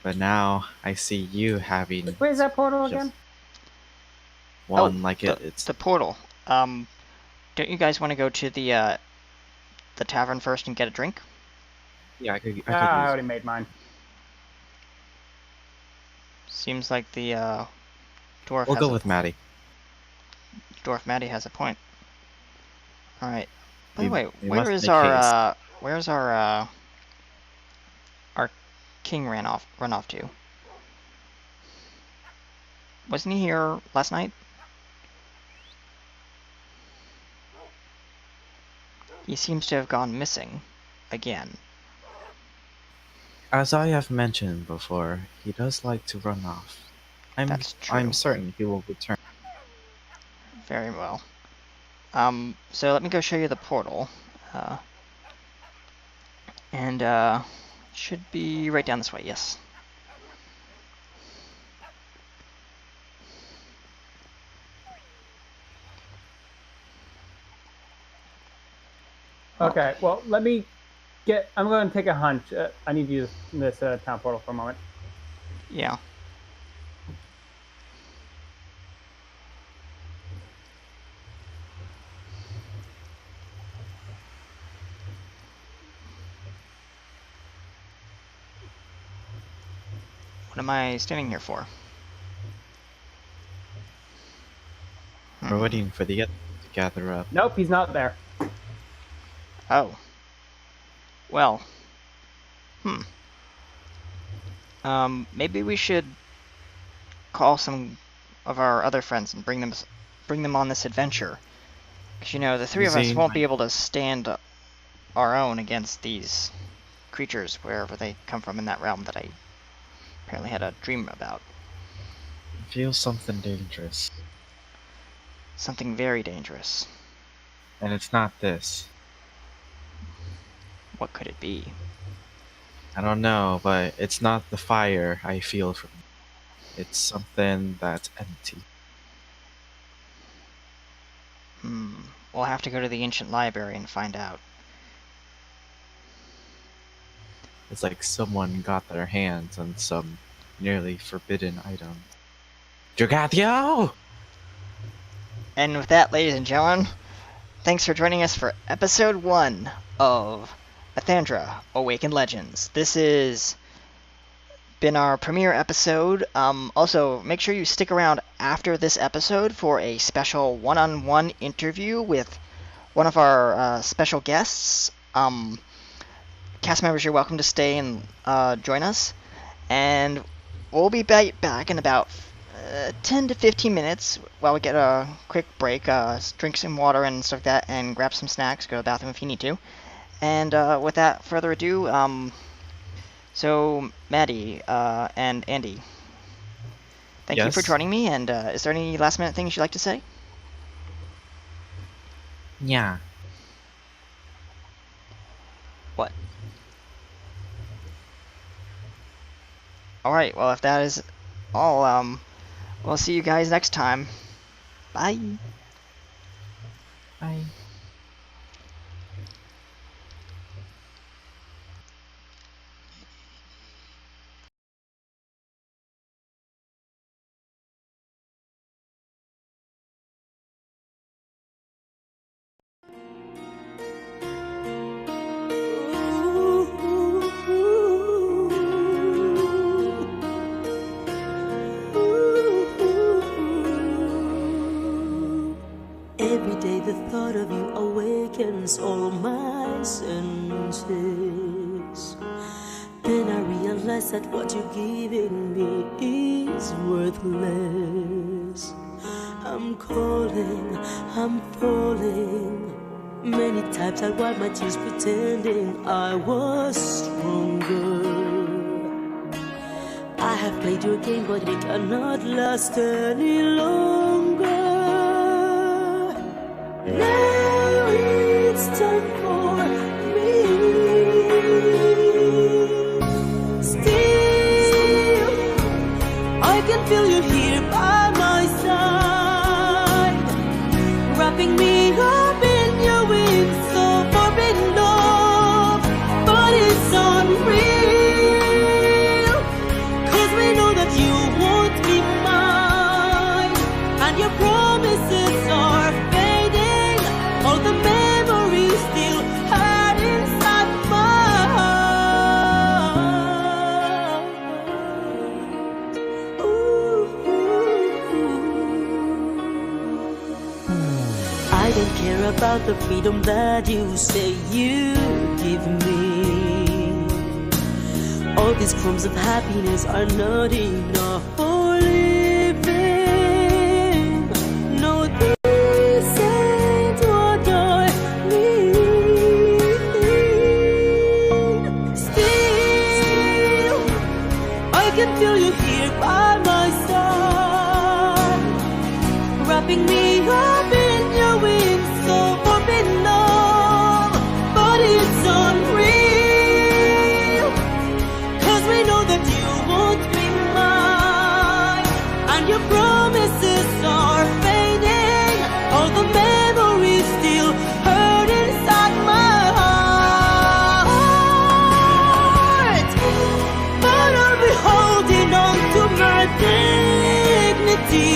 [SPEAKER 4] but now I see you having
[SPEAKER 2] Where's that portal
[SPEAKER 4] just
[SPEAKER 2] again?
[SPEAKER 4] one like it.
[SPEAKER 1] the portal. Don't you guys want to go to the tavern first and get a drink?
[SPEAKER 4] Yeah, I could use
[SPEAKER 2] I already
[SPEAKER 4] it.
[SPEAKER 2] made mine.
[SPEAKER 1] Seems like the dwarf
[SPEAKER 4] We'll
[SPEAKER 1] has
[SPEAKER 4] go with Maddie.
[SPEAKER 1] Dwarf Maddie has a point. All right. By the way,
[SPEAKER 4] We must make haste.
[SPEAKER 1] where's our king run off to? Wasn't he here last night? He seems to have gone missing again.
[SPEAKER 4] As I have mentioned before, he does like to run off.
[SPEAKER 1] That's true.
[SPEAKER 4] I'm certain he will return.
[SPEAKER 1] Very well. So let me go show you the portal. And should be right down this way, yes.
[SPEAKER 2] Okay, well, let me get. I'm going to take a hunch. I need to use this town portal for a moment.
[SPEAKER 1] Yeah. What am I standing here for?
[SPEAKER 4] We're waiting for the others to gather up.
[SPEAKER 2] Nope, he's not there.
[SPEAKER 1] Oh. Well. Maybe we should call some of our other friends and bring them on this adventure. Because, you know, the three of us won't be able to stand our own against these creatures wherever they come from in that realm that I apparently had a dream about.
[SPEAKER 4] I feel something dangerous.
[SPEAKER 1] Something very dangerous.
[SPEAKER 4] And it's not this.
[SPEAKER 1] What could it be?
[SPEAKER 4] I don't know, but it's not the fire I feel from it. It's something that's empty.
[SPEAKER 1] We'll have to go to the ancient library and find out.
[SPEAKER 4] It's like someone got their hands on some nearly forbidden item. Drogatio!
[SPEAKER 1] And with that, ladies and gentlemen, thanks for joining us for episode 1 of Athandra, Awakened Legends. This has been our premiere episode. Also, make sure you stick around after this episode for a special one-on-one interview with one of our special guests. Cast members, you're welcome to stay and join us. And we'll be back in about 10 to 15 minutes while we get a quick break, drink some water and stuff like that, and grab some snacks, go to the bathroom if you need to. And without further ado, so Maddie and Andy, thank you for joining me, and is there any last minute things you'd like to say?
[SPEAKER 4] Yeah.
[SPEAKER 1] What? Alright, well if that is all, we'll see you guys next time. Bye.
[SPEAKER 4] Bye.
[SPEAKER 6] Every day the thought of you awakens all my senses. Then I realize that what you're giving me is worthless. I'm calling, I'm falling. Many times I wiped my tears pretending I was stronger. I have played your game, but it cannot last any longer. Now it's time for me. Still, I can feel you here by my side, wrapping me up in your wings, so forbidden love, but it's unreal. 'Cause we know that you won't be mine, and your promises are fading. All the memories still hurt inside my heart. I don't care about the freedom that you say you give me. All these crumbs of happiness are not enough for living. No, this ain't what I need. Still, I can feel you here by my side, wrapping me up in your wings, so forbidden love, but it's unreal. 'Cause we know that you won't be mine, and your promises are fading. All the memories still hurt inside my heart, but I'll be holding on to my dignity.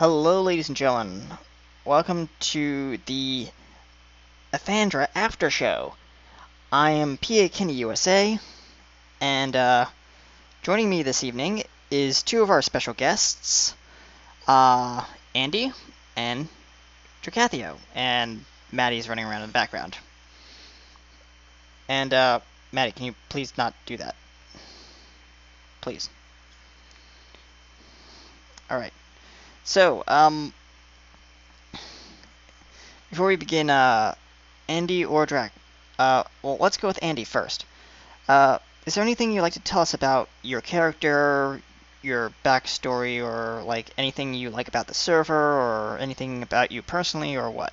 [SPEAKER 1] Hello, ladies and gentlemen. Welcome to the Athandra After Show. I am PA Kenny USA, and joining me this evening is two of our special guests, Andy and Tricathio, and Maddie's running around in the background. And, Maddie, can you please not do that? Please. Alright. So, before we begin, Andy or Drac, well, let's go with Andy first. Is there anything you'd like to tell us about your character, your backstory, or, like, anything you like about the server, or anything about you personally, or what?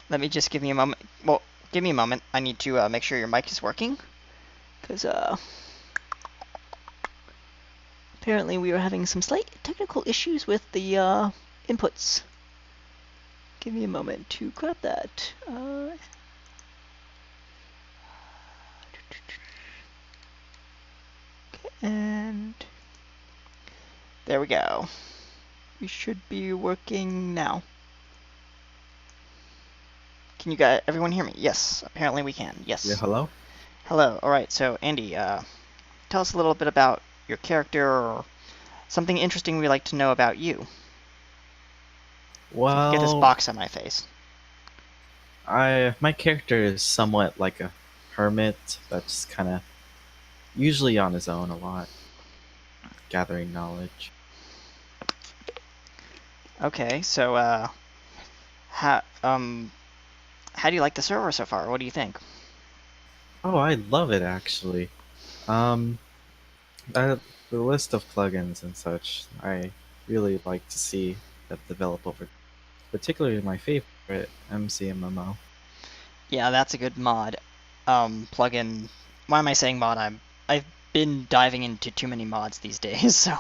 [SPEAKER 1] Let me just give me a moment. Well, give me a moment. I need to make sure your mic is working, because, apparently we are having some slight technical issues with the, inputs. Give me a moment to grab that. And there we go. We should be working now. Can you guys, everyone hear me? Yes, apparently we can. Yes.
[SPEAKER 4] Yeah, hello?
[SPEAKER 1] Hello. All right. So Andy, tell us a little bit about your character or something interesting we'd like to know about you.
[SPEAKER 4] Well,
[SPEAKER 1] Get this box on my face.
[SPEAKER 4] my character is somewhat like a hermit that's kind of usually on his own a lot, gathering knowledge.
[SPEAKER 1] Okay. So how do you like the server so far? What do you think?
[SPEAKER 4] Oh, I love it actually. The list of plugins and such, I really like to see that develop over. Particularly my favorite, MCMMO.
[SPEAKER 1] Yeah, that's a good mod. Plugin. Why am I saying mod? I've been diving into too many mods these days, so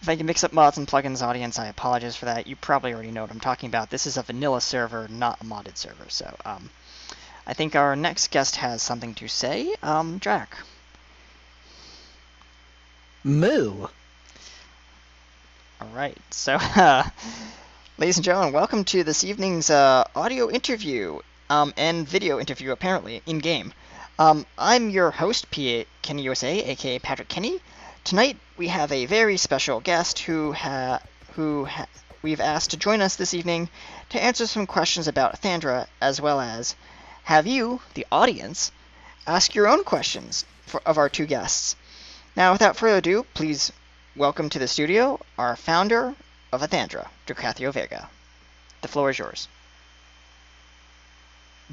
[SPEAKER 1] if I can mix up mods and plugins, audience, I apologize for that. You probably already know what I'm talking about. This is a vanilla server, not a modded server. So, I think our next guest has something to say. Drac.
[SPEAKER 3] Moo.
[SPEAKER 1] All right. So, ladies and gentlemen, welcome to this evening's audio interview and video interview, apparently, in-game. I'm your host, PA Kenny USA, aka Patrick Kenny. Tonight, we have a very special guest who we've asked to join us this evening to answer some questions about Athandra, as well as have you, the audience, ask your own questions of our two guests. Now, without further ado, please welcome to the studio our founder of Athandra, Tricathio Vega. The floor is yours.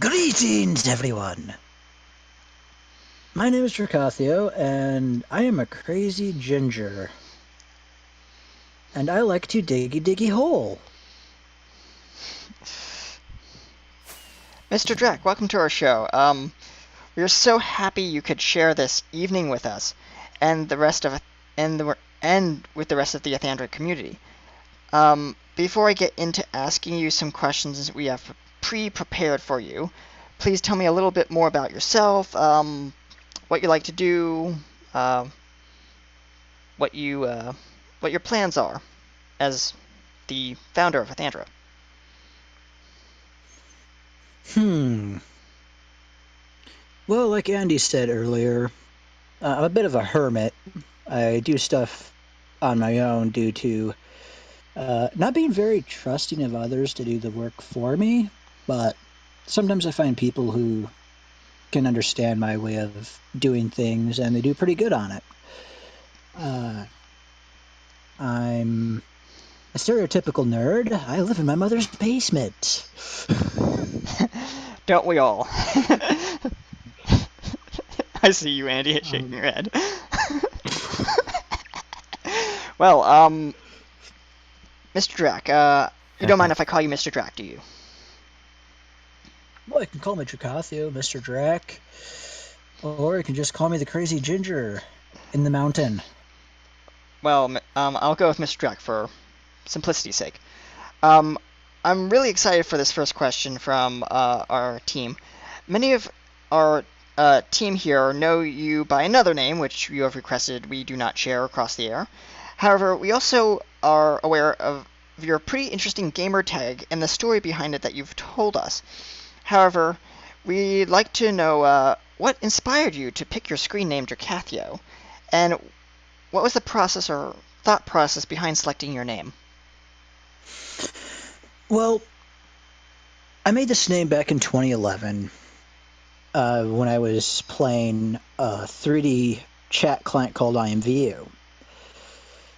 [SPEAKER 3] Greetings, everyone. My name is Tricathio, and I am a crazy ginger. And I like to diggy hole.
[SPEAKER 1] Mr. Drac, welcome to our show. We're so happy you could share this evening with us and the rest of and with the rest of the Athandra community. Before I get into asking you some questions we have pre-prepared for you, please tell me a little bit more about yourself, what you like to do, what your plans are as the founder of Athandra.
[SPEAKER 3] Well, like Andy said earlier, I'm a bit of a hermit. I do stuff on my own due to not being very trusting of others to do the work for me, but sometimes I find people who can understand my way of doing things, and they do pretty good on it. I'm a stereotypical nerd. I live in my mother's basement.
[SPEAKER 1] Don't we all? I see you, Andy, shaking your head. Well, Mr. Drac, you don't mind if I call you Mr. Drac, do you?
[SPEAKER 3] Well, you can call me Tricathio, Mr. Drac, or you can just call me the Crazy Ginger in the mountain.
[SPEAKER 1] Well, I'll go with Mr. Drac for simplicity's sake. I'm really excited for this first question from our team. Many of our team here know you by another name, which you have requested we do not share across the air. However, we also are aware of your pretty interesting gamer tag and the story behind it that you've told us. However, we'd like to know what inspired you to pick your screen name Dracathio, and what was the process or thought process behind selecting your name?
[SPEAKER 3] Well, I made this name back in 2011 when I was playing a 3D chat client called IMVU.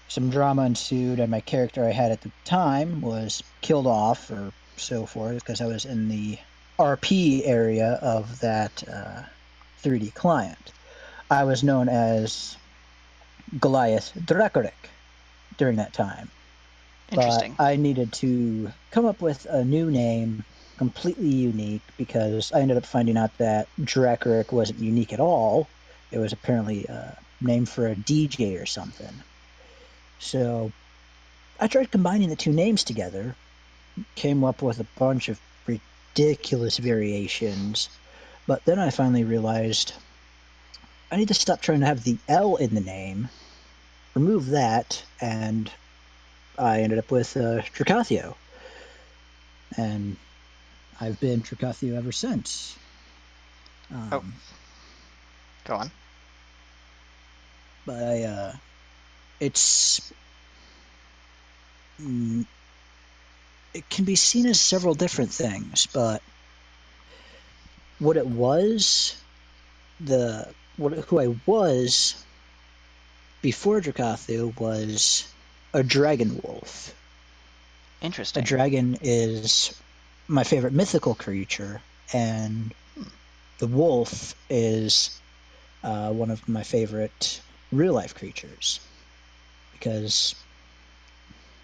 [SPEAKER 3] Some drama ensued, and my character I had at the time was killed off or so forth because I was in the RP area of that 3D client. I was known as Goliath Drakaric during that time.
[SPEAKER 1] Interesting.
[SPEAKER 3] But I needed to come up with a new name, completely unique, because I ended up finding out that Drakaric wasn't unique at all. It was apparently a name for a DJ or something. So I tried combining the two names together, came up with a bunch of ridiculous variations, but then I finally realized I need to stop trying to have the L in the name, remove that, and I ended up with Dracathio. And I've been Dracathio ever since.
[SPEAKER 1] Go on.
[SPEAKER 3] But it's... it can be seen as several different things, but what it was, who I was before Dracathio was a dragon wolf.
[SPEAKER 1] Interesting.
[SPEAKER 3] A dragon is my favorite mythical creature, and the wolf is one of my favorite real-life creatures, because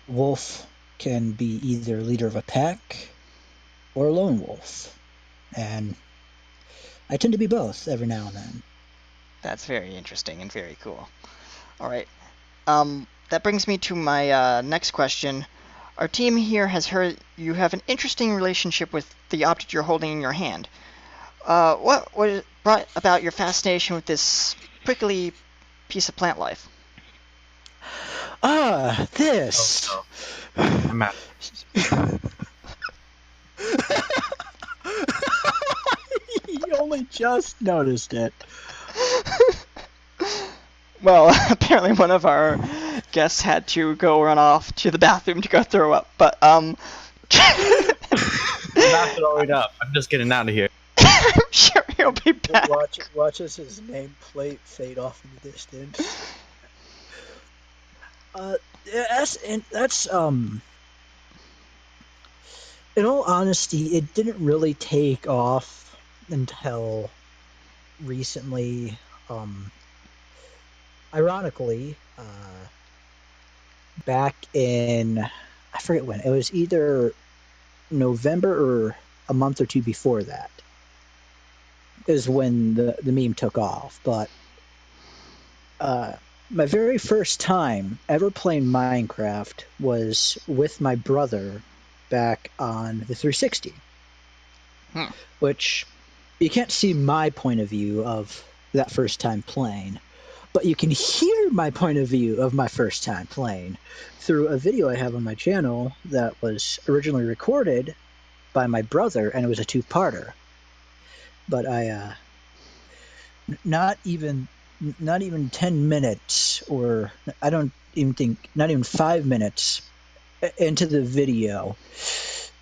[SPEAKER 3] wolf can be either leader of a pack or a lone wolf, and I tend to be both every now and then.
[SPEAKER 1] That's very interesting and very cool. All right. That brings me to my next question. Our team here has heard you have an interesting relationship with the object you're holding in your hand. What brought about your fascination with this prickly piece of plant life?
[SPEAKER 3] This!
[SPEAKER 4] I'm out.
[SPEAKER 3] You only just noticed it.
[SPEAKER 1] Well, apparently one of our guests had to go run off to the bathroom to go throw up, but
[SPEAKER 4] Wrap it all right up. I'm just getting out of here.
[SPEAKER 1] I'm sure he'll be back.
[SPEAKER 3] Watch as his nameplate fade off in the distance. That's in all honesty, it didn't really take off until recently. Ironically, back in, I forget when, it was either November or a month or two before that is when the meme took off. But my very first time ever playing Minecraft was with my brother back on the 360, which you can't see my point of view of that first time playing, but you can hear my point of view of my first time playing through a video I have on my channel that was originally recorded by my brother, and it was a two-parter. But I, not even 10 minutes, or I don't even think, not even 5 minutes into the video,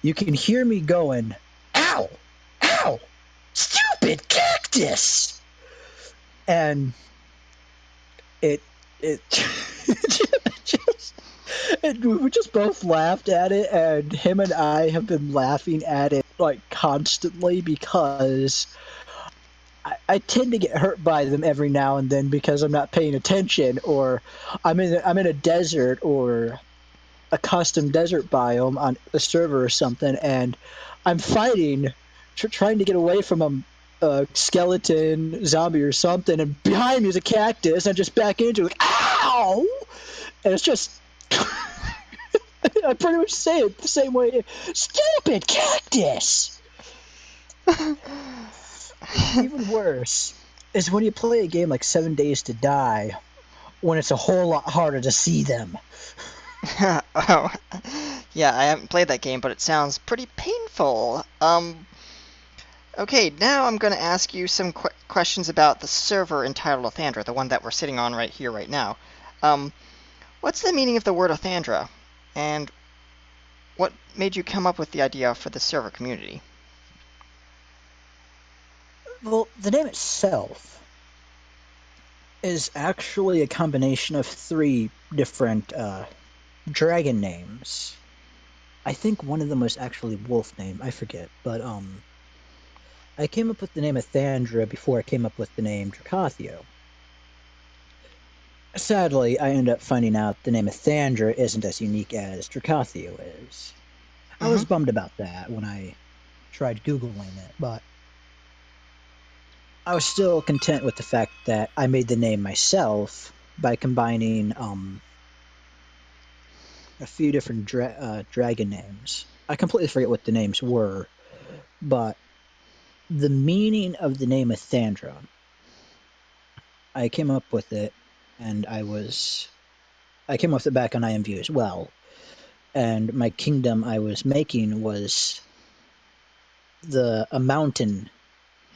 [SPEAKER 3] you can hear me going, "Ow! Ow! Stupid cactus!" And it we just both laughed at it, and him and I have been laughing at it like constantly because I tend to get hurt by them every now and then because I'm not paying attention, or I'm in a desert or a custom desert biome on a server or something, and I'm fighting, trying to get away from a skeleton, zombie, or something, and behind me is a cactus, and I just back into it, ow! And it's just, I pretty much say it the same way, stupid cactus! Even worse is when you play a game like 7 Days to Die, when it's a whole lot harder to see them.
[SPEAKER 1] Oh, Yeah, I haven't played that game, but it sounds pretty painful. Okay, now I'm going to ask you some questions about the server entitled Athandra, the one that we're sitting on right here, right now. Um, what's the meaning of the word Athandra? And what made you come up with the idea for the server community?
[SPEAKER 3] Well, the name itself is actually a combination of 3 different dragon names. I think one of them was actually wolf name. I forget, but I came up with the name Athandra before I came up with the name Dracathio. Sadly, I ended up finding out the name Athandra isn't as unique as Dracathio is. I was bummed about that when I tried Googling it, but I was still content with the fact that I made the name myself by combining a few different dragon names. I completely forget what the names were, but the meaning of the name Athandra, I came up with it, and I came up with it back on IMView as well. And my kingdom I was making was a mountain,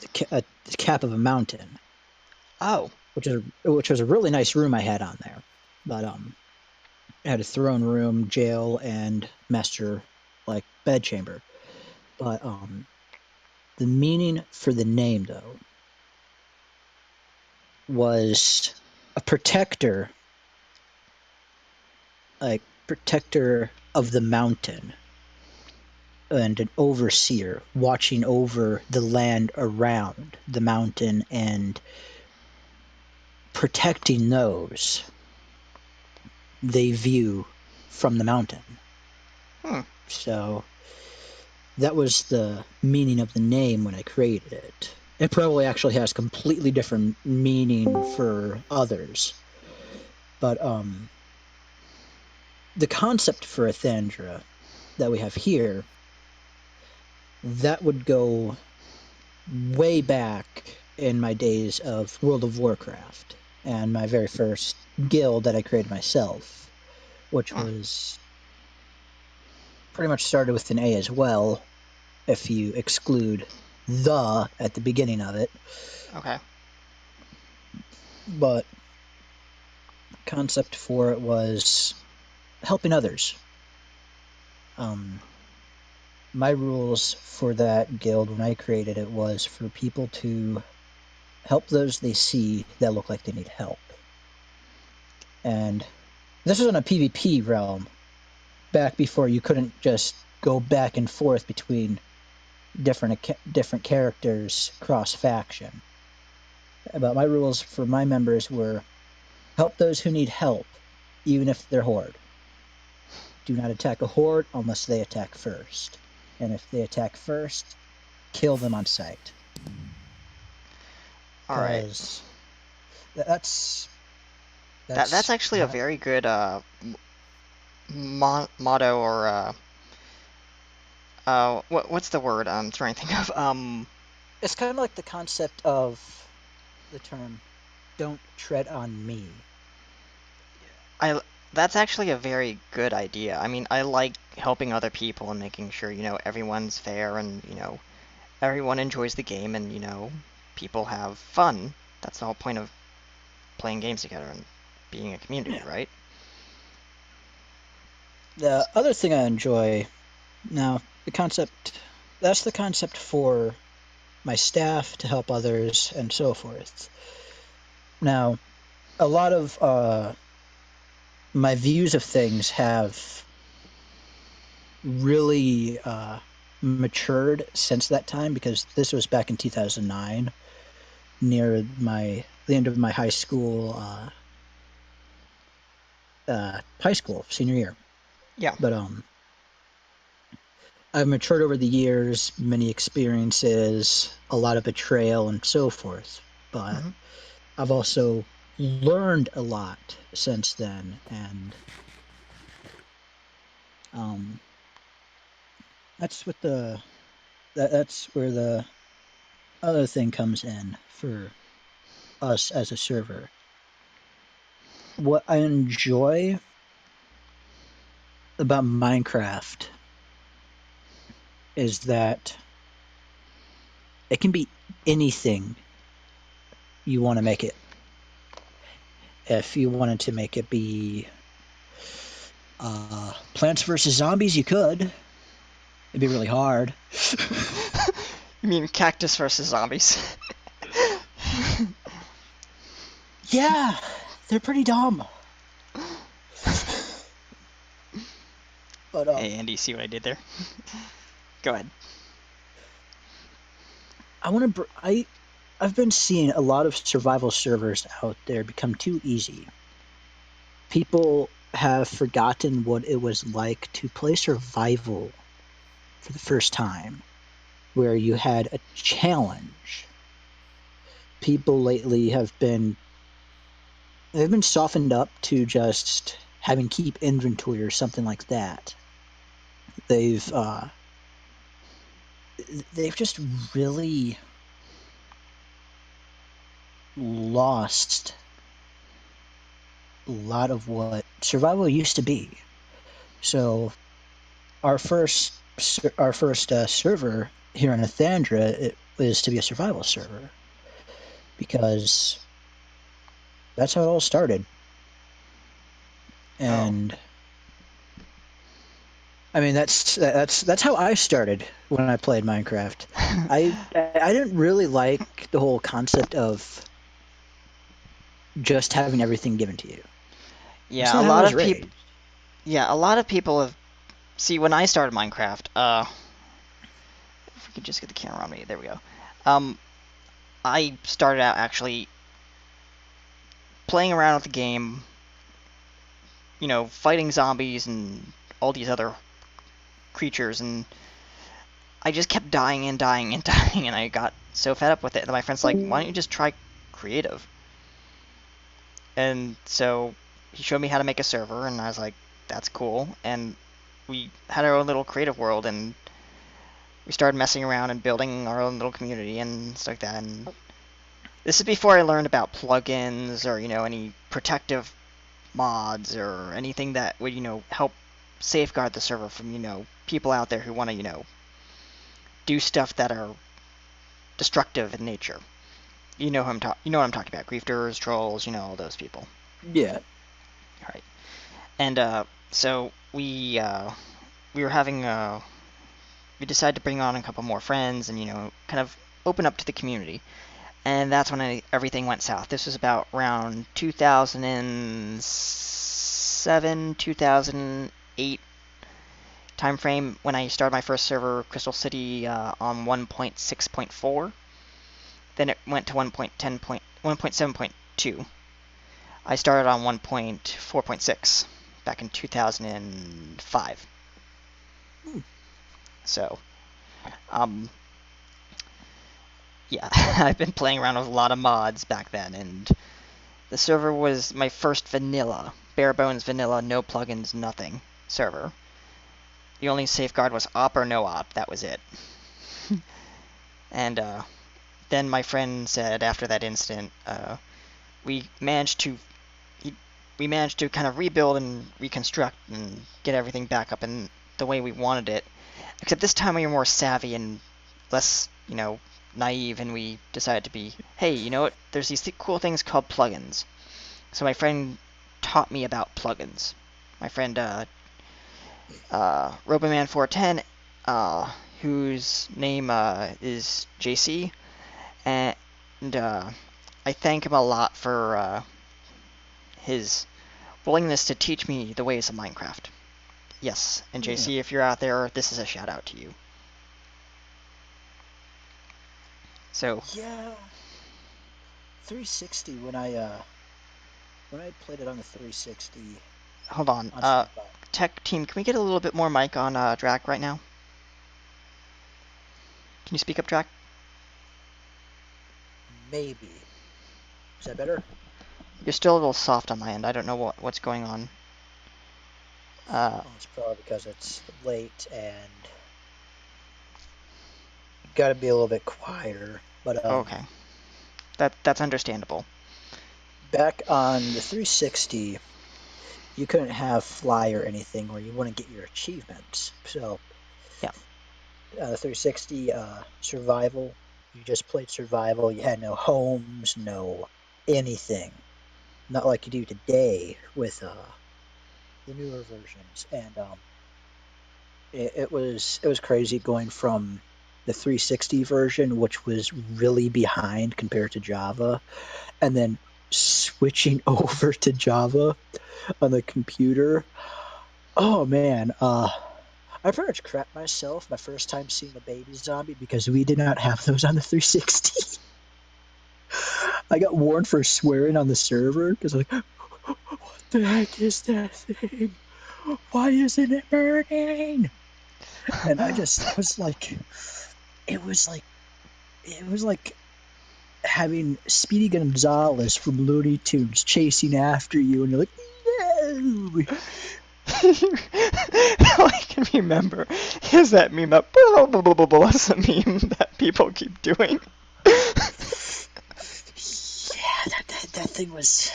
[SPEAKER 3] the cap of a mountain.
[SPEAKER 1] Oh.
[SPEAKER 3] Which was a really nice room I had on there. But I had a throne room, jail, and master bedchamber. But the meaning for the name though was a protector, protector of the mountain, and an overseer watching over the land around the mountain and protecting those they view from the mountain. So that was the meaning of the name when I created it. It probably actually has completely different meaning for others. But the concept for Athandra that we have here, that would go way back in my days of World of Warcraft and my very first guild that I created myself, which was pretty much started with an A as well, if you exclude the at the beginning of it.
[SPEAKER 1] Okay.
[SPEAKER 3] But concept for it was helping others. My rules for that guild when I created it was for people to help those they see that look like they need help. And this was in a PvP realm, back before you couldn't just go back and forth between different characters cross-faction. But my rules for my members were help those who need help, even if they're horde. Do not attack a horde unless they attack first. And if they attack first, kill them on sight.
[SPEAKER 1] All right.
[SPEAKER 3] That's
[SPEAKER 1] actually a very good motto, or what's the word I'm trying to think of?
[SPEAKER 3] It's kind of like the concept of the term "don't tread on me."
[SPEAKER 1] That's actually a very good idea. I mean, I like helping other people and making sure, everyone's fair and, everyone enjoys the game and, people have fun. That's the whole point of playing games together and being a community, right?
[SPEAKER 3] The other thing I enjoy now, that's the concept for my staff to help others and so forth. Now, a lot of my views of things have really matured since that time, because this was back in 2009, near the end of my high school senior year.
[SPEAKER 1] Yeah.
[SPEAKER 3] But I've matured over the years, many experiences, a lot of betrayal and so forth. But I've also learned a lot since then, and that's where the other thing comes in for us as a server. What I enjoy about Minecraft is that it can be anything you want to make it. If you wanted to make it be Plants vs. Zombies, you could. It'd be really hard.
[SPEAKER 1] You mean Cactus versus Zombies?
[SPEAKER 3] Yeah, they're pretty dumb. But
[SPEAKER 1] Hey, Andy, see what I did there? Go ahead.
[SPEAKER 3] I've been seeing a lot of survival servers out there become too easy. People have forgotten what it was like to play survival for the first time, where you had a challenge. People lately they've been softened up to just having keep inventory or something like that. They've just really lost a lot of what survival used to be. So our first server here in Athandra, it was to be a survival server, because that's how it all started. And I mean, that's how I started when I played Minecraft. I didn't really like the whole concept of just having everything given to you.
[SPEAKER 1] Yeah, a lot of people. Yeah, a lot of people have. See, when I started Minecraft, if we could just get the camera on me, there we go. I started out actually playing around with the game, you know, fighting zombies and all these other creatures, and I just kept dying and dying and dying, and I got so fed up with it. And my friend's like, "Why don't you just try creative?" And so he showed me how to make a server, and I was like, "That's cool." And we had our own little creative world, and we started messing around and building our own little community and stuff like that. And this is before I learned about plugins or, you know, any protective mods or anything that would, you know, help safeguard the server from, you know, people out there who want to, you know, do stuff that are destructive in nature. You know what I'm talking about. Griefers, trolls, you know, all those people.
[SPEAKER 3] Yeah.
[SPEAKER 1] All right. And so we were having we decided to bring on a couple more friends and, you know, kind of open up to the community. And that's when everything went south. This was about around 2007, 2008 time frame when I started my first server, Crystal City, on 1.6.4. Then it went to 1.7.2. I started on 1.4.6 back in 2005. So, yeah, I've been playing around with a lot of mods back then, and the server was my first vanilla, bare bones vanilla, no plugins, nothing server. The only safeguard was op or no op, that was it. And then my friend said after that incident, we managed to kind of rebuild and reconstruct and get everything back up in the way we wanted it. Except this time we were more savvy and less, you know, naive, and we decided to be, hey, you know what? There's these cool things called plugins. So my friend taught me about plugins. My friend Roboman410, whose name is JC, and I thank him a lot for his willingness to teach me the ways of Minecraft. Yes, and JC, if you're out there, this is a shout out to you. So
[SPEAKER 3] yeah, 360 when I played it on the 360.
[SPEAKER 1] Hold on, tech team, can we get a little bit more mic on Drac right now? Can you speak up, Drac?
[SPEAKER 3] Maybe. Is that better?
[SPEAKER 1] You're still a little soft on my end. I don't know what's going on.
[SPEAKER 3] It's probably because it's late and got to be a little bit quieter. But
[SPEAKER 1] okay, that's understandable.
[SPEAKER 3] Back on the 360, you couldn't have fly or anything, or you wouldn't get your achievements. So,
[SPEAKER 1] Yeah.
[SPEAKER 3] 360 survival. You just played survival. You had no homes, no anything. Not like you do today with the newer versions. And it was crazy going from the 360 version, which was really behind compared to Java, and then switching over to Java on the computer. Oh man, I pretty much crapped myself my first time seeing a baby zombie because we did not have those on the 360. I got warned for swearing on the server because I was like, what the heck is that thing? Why isn't it burning? And I was like, it was like having Speedy Gonzales from Looney Tunes chasing after you, and you're like, no.
[SPEAKER 1] All I can remember is that meme, that blah, blah, blah, blah, blah, what's the meme that people keep doing?
[SPEAKER 3] Yeah, that thing was...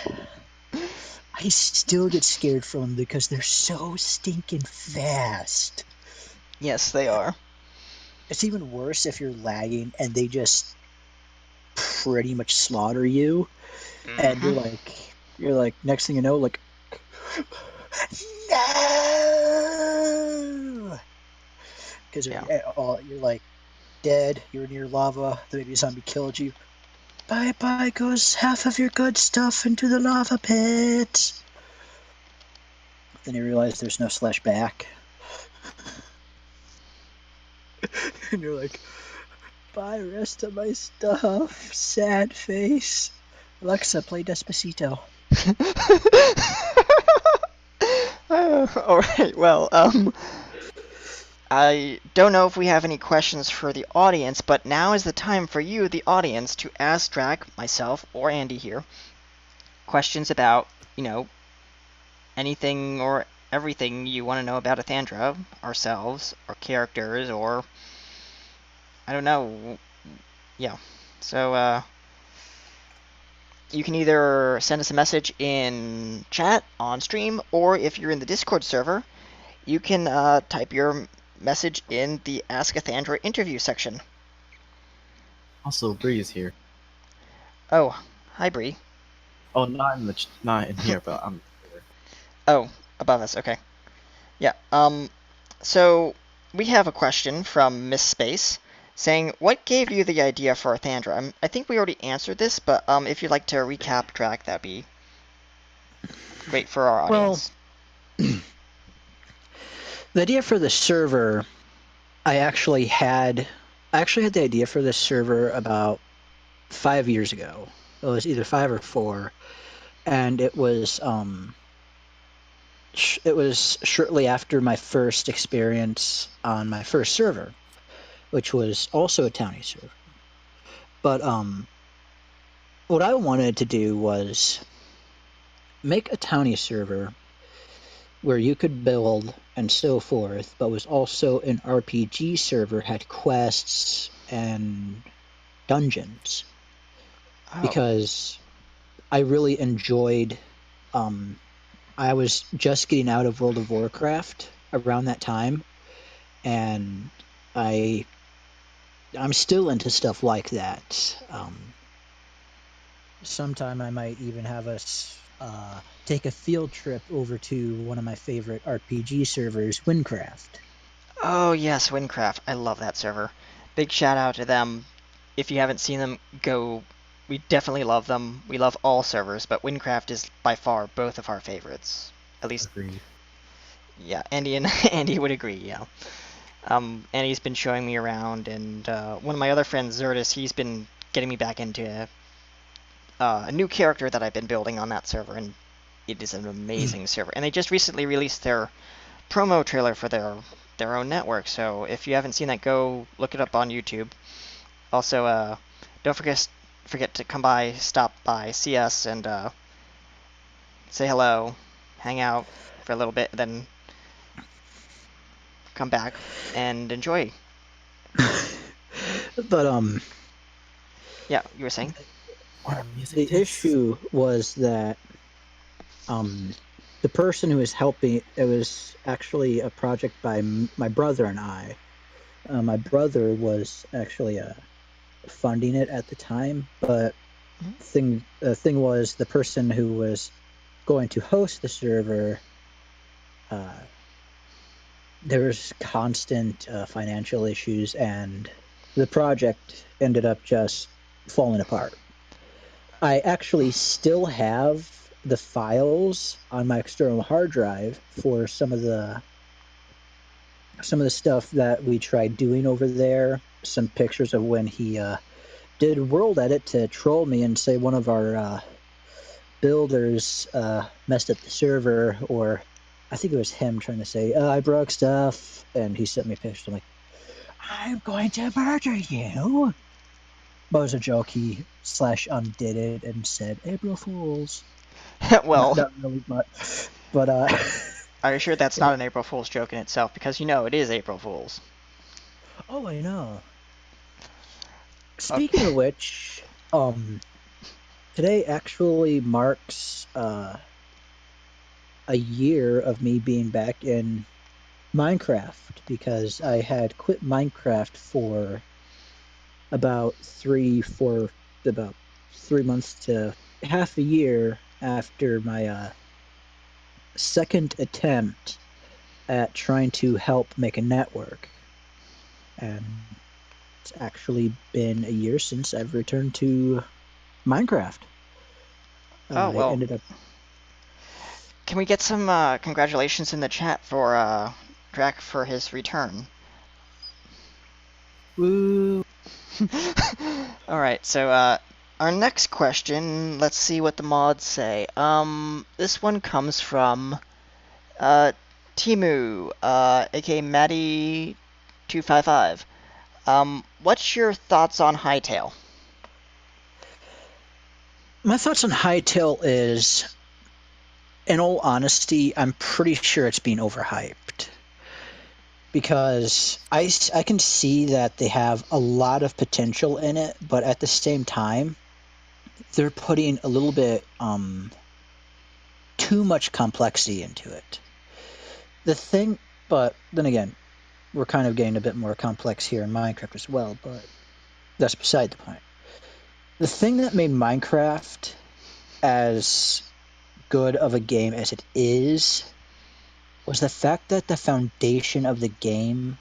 [SPEAKER 3] I still get scared from them because they're so stinking fast.
[SPEAKER 1] Yes, they are.
[SPEAKER 3] It's even worse if you're lagging and they just pretty much slaughter you, and you're like, next thing you know, like, no, because you're like dead. You're near lava. The baby zombie killed you. Bye bye goes half of your good stuff into the lava pit. Then you realize there's no /back. And you're like, bye rest of my stuff. Sad face. Alexa, play Despacito.
[SPEAKER 1] Alright, well, I don't know if we have any questions for the audience, but now is the time for you, the audience, to ask Drac, myself, or Andy here, questions about, anything or everything you want to know about Athandra, ourselves, our characters, or, I don't know, yeah. So, you can either send us a message in chat, on stream, or if you're in the Discord server, you can type your message in the Ask Athandra interview section.
[SPEAKER 4] Also, Bree's here.
[SPEAKER 1] Oh, hi Bree.
[SPEAKER 4] Oh, not in here, but I'm here.
[SPEAKER 1] Oh, above us, okay. Yeah, so we have a question from Miss Space saying, what gave you the idea for Athandra? I think we already answered this, but if you'd like to recap, Drac, that'd be great for our audience.
[SPEAKER 3] Well, the idea for the server, I actually had the idea for this server about 5 years ago. It was either 5 or 4, and it was shortly after my first experience on my first server, which was also a townie server. But what I wanted to do was make a townie server where you could build and so forth, but was also an RPG server, had quests and dungeons.
[SPEAKER 1] Oh.
[SPEAKER 3] Because I really enjoyed... I was just getting out of World of Warcraft around that time, and I'm still into stuff like that. Sometime I might even have us take a field trip over to one of my favorite RPG servers, Windcraft.
[SPEAKER 1] Oh yes, Windcraft. I love that server. Big shout out to them. If you haven't seen them, go. We definitely love them. We love all servers, but Windcraft is by far both of our favorites. At least,
[SPEAKER 4] Agreed.
[SPEAKER 1] Yeah, Andy and Andy would agree. Yeah. Andy's been showing me around, and one of my other friends, Zertis, he's been getting me back into a new character that I've been building on that server, and it is an amazing server. And they just recently released their promo trailer for their own network, so if you haven't seen that, go look it up on YouTube. Also, don't forget to stop by, see us, and say hello, hang out for a little bit, then come back and enjoy.
[SPEAKER 3] But
[SPEAKER 1] yeah, you were saying?
[SPEAKER 3] the issue was that the person who was helping, it was actually a project by my brother and I. My brother was actually funding it at the time, but the thing was, the person who was going to host the server, there was constant financial issues, and the project ended up just falling apart. I actually still have the files on my external hard drive for some of the stuff that we tried doing over there. Some pictures of when he did world edit to troll me and say one of our builders messed up the server, or I think it was him trying to say, I broke stuff, and he sent me pictures. I'm like, I'm going to murder you. But it was a joke. He / undid it and said, April Fools.
[SPEAKER 1] Well,
[SPEAKER 3] not really, but
[SPEAKER 1] are you sure that's not an April Fool's joke in itself? Because you know it is April Fool's.
[SPEAKER 3] Oh, I know. Speaking of which, today actually marks a year of me being back in Minecraft, because I had quit Minecraft for about 3 months to half a year after my second attempt at trying to help make a network. And it's actually been a year since I've returned to Minecraft.
[SPEAKER 1] Oh, well.
[SPEAKER 3] I ended up...
[SPEAKER 1] Can we get some congratulations in the chat for Drac for his return?
[SPEAKER 3] Woo!
[SPEAKER 1] Alright, so our next question, let's see what the mods say. This one comes from Timu, aka Maddie255. What's your thoughts on Hytale?
[SPEAKER 3] My thoughts on Hytale is, in all honesty, I'm pretty sure it's being overhyped. Because I can see that they have a lot of potential in it, but at the same time, they're putting a little bit too much complexity into it. But then again, we're kind of getting a bit more complex here in Minecraft as well, but that's beside the point. The thing that made Minecraft as good of a game as it is was the fact that the foundation of the game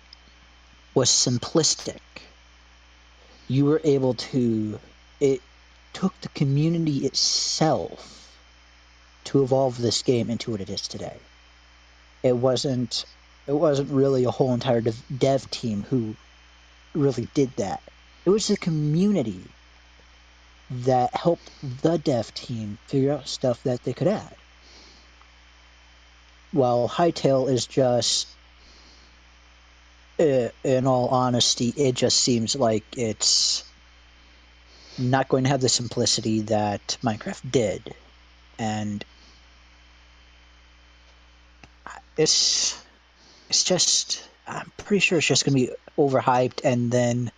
[SPEAKER 3] was simplistic. You were able to... It took the community itself to evolve this game into what it is today. It wasn't really a whole entire dev team who really did that. It was the community that helped the dev team figure out stuff that they could add. While Hytale is just, in all honesty, it just seems like it's not going to have the simplicity that Minecraft did. And it's just, I'm pretty sure it's just going to be overhyped and then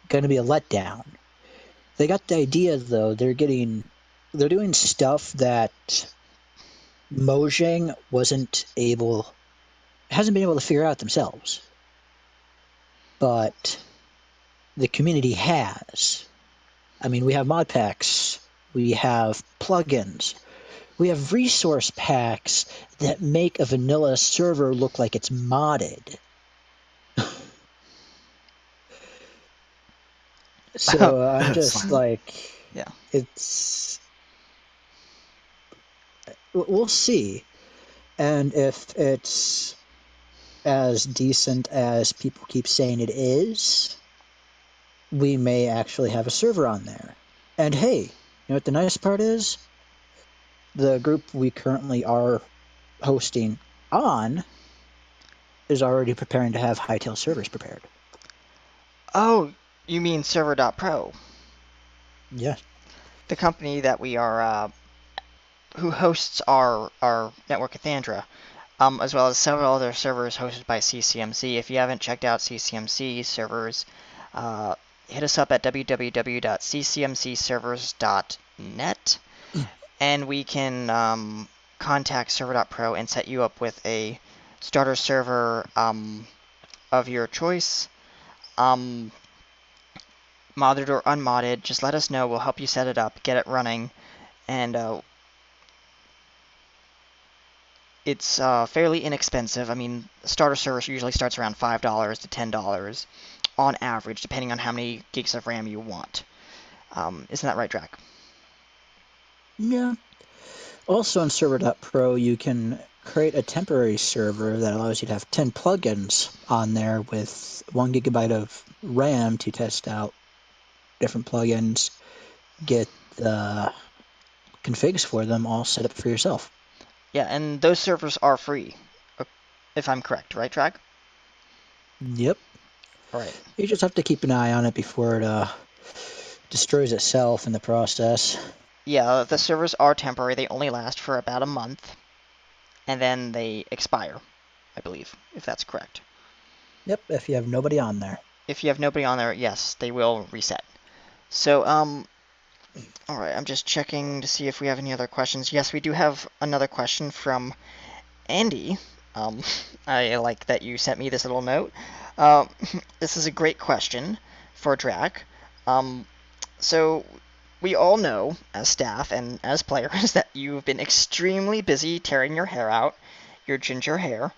[SPEAKER 3] going to be a letdown. They got the idea, though. They're doing stuff that Mojang hasn't been able to figure out themselves. But the community has. I mean, we have mod packs, we have plugins, we have resource packs that make a vanilla server look like it's modded. So I'm just like,
[SPEAKER 1] yeah,
[SPEAKER 3] we'll see. And if it's as decent as people keep saying it is, we may actually have a server on there. And hey, you know what the nice part is? The group we currently are hosting on is already preparing to have Hytale servers prepared.
[SPEAKER 1] Oh, you mean Server.pro?
[SPEAKER 3] Yeah.
[SPEAKER 1] The company that we are, who hosts our network Athandra, as well as several other servers hosted by CCMC. If you haven't checked out CCMC servers, hit us up at www.ccmcservers.net, and we can contact server.pro and set you up with a starter server of your choice. Modded or unmodded, just let us know. We'll help you set it up, get it running, and it's fairly inexpensive. I mean, starter server usually starts around $5 to $10 on average, depending on how many gigs of RAM you want. Isn't that right, Drac?
[SPEAKER 3] Yeah. Also on server.pro, you can create a temporary server that allows you to have 10 plugins on there with 1 gigabyte of RAM to test out different plugins, get the configs for them all set up for yourself.
[SPEAKER 1] Yeah, and those servers are free, if I'm correct, right, Drac?
[SPEAKER 3] Yep.
[SPEAKER 1] All right.
[SPEAKER 3] You just have to keep an eye on it before it destroys itself in the process.
[SPEAKER 1] Yeah, the servers are temporary. They only last for about a month, and then they expire, I believe, if that's correct.
[SPEAKER 3] Yep, if you have nobody on there.
[SPEAKER 1] If you have nobody on there, yes, they will reset. So, all right, I'm just checking to see if we have any other questions. Yes, we do have another question from Andy. I like that you sent me this little note. This is a great question for Drac. So we all know, as staff and as players, that you've been extremely busy tearing your hair out, your ginger hair,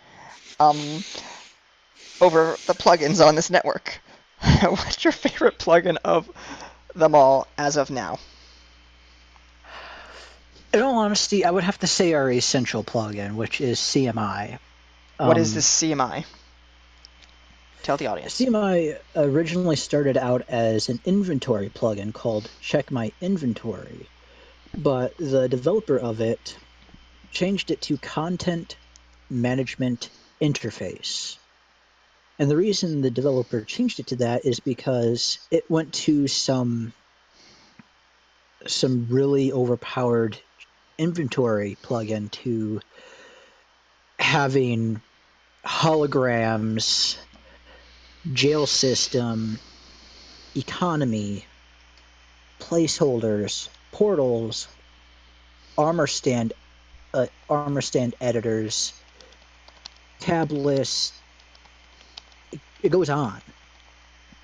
[SPEAKER 1] over the plugins on this network. What's your favorite plugin of them all as of now?
[SPEAKER 3] In all honesty, I would have to say our essential plugin, which is CMI.
[SPEAKER 1] What is this CMI? Tell the audience.
[SPEAKER 3] CMI originally started out as an inventory plugin called Check My Inventory, but the developer of it changed it to Content Management Interface. And the reason the developer changed it to that is because it went to some really overpowered inventory plugin to having holograms, jail system, economy, placeholders, portals, armor stand editors, tab lists. It goes on.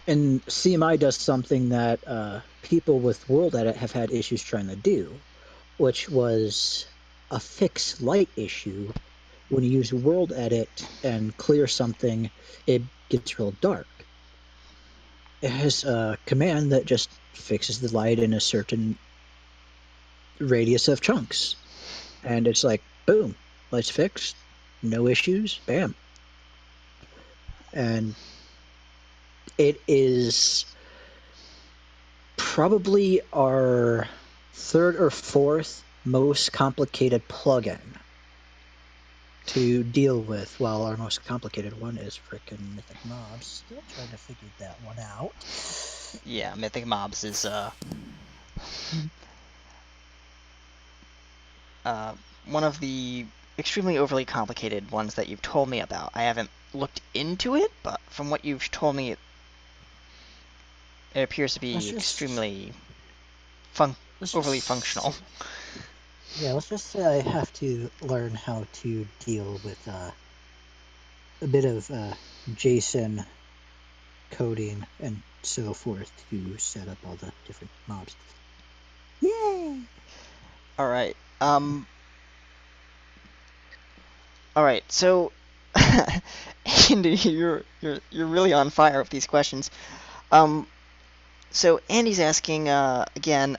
[SPEAKER 3] And CMI does something that people with World Edit have had issues trying to do, which was a fix light issue. When you use World Edit and clear something, it gets real dark. It has a command that just fixes the light in a certain radius of chunks. And it's like, boom, light's fixed, no issues, bam. And it is probably our third or fourth most complicated plugin to deal with. Well, our most complicated one is frickin' Mythic Mobs. Still trying to figure that one out.
[SPEAKER 1] Yeah, Mythic Mobs is one of the extremely overly complicated ones that you've told me about. I haven't looked into it, but from what you've told me, it appears to be extremely overly functional.
[SPEAKER 3] Yeah, let's just say I have to learn how to deal with a bit of JSON coding and so forth to set up all the different mobs. Yay!
[SPEAKER 1] All right. All right. So, Andy, you're really on fire with these questions. So Andy's asking again.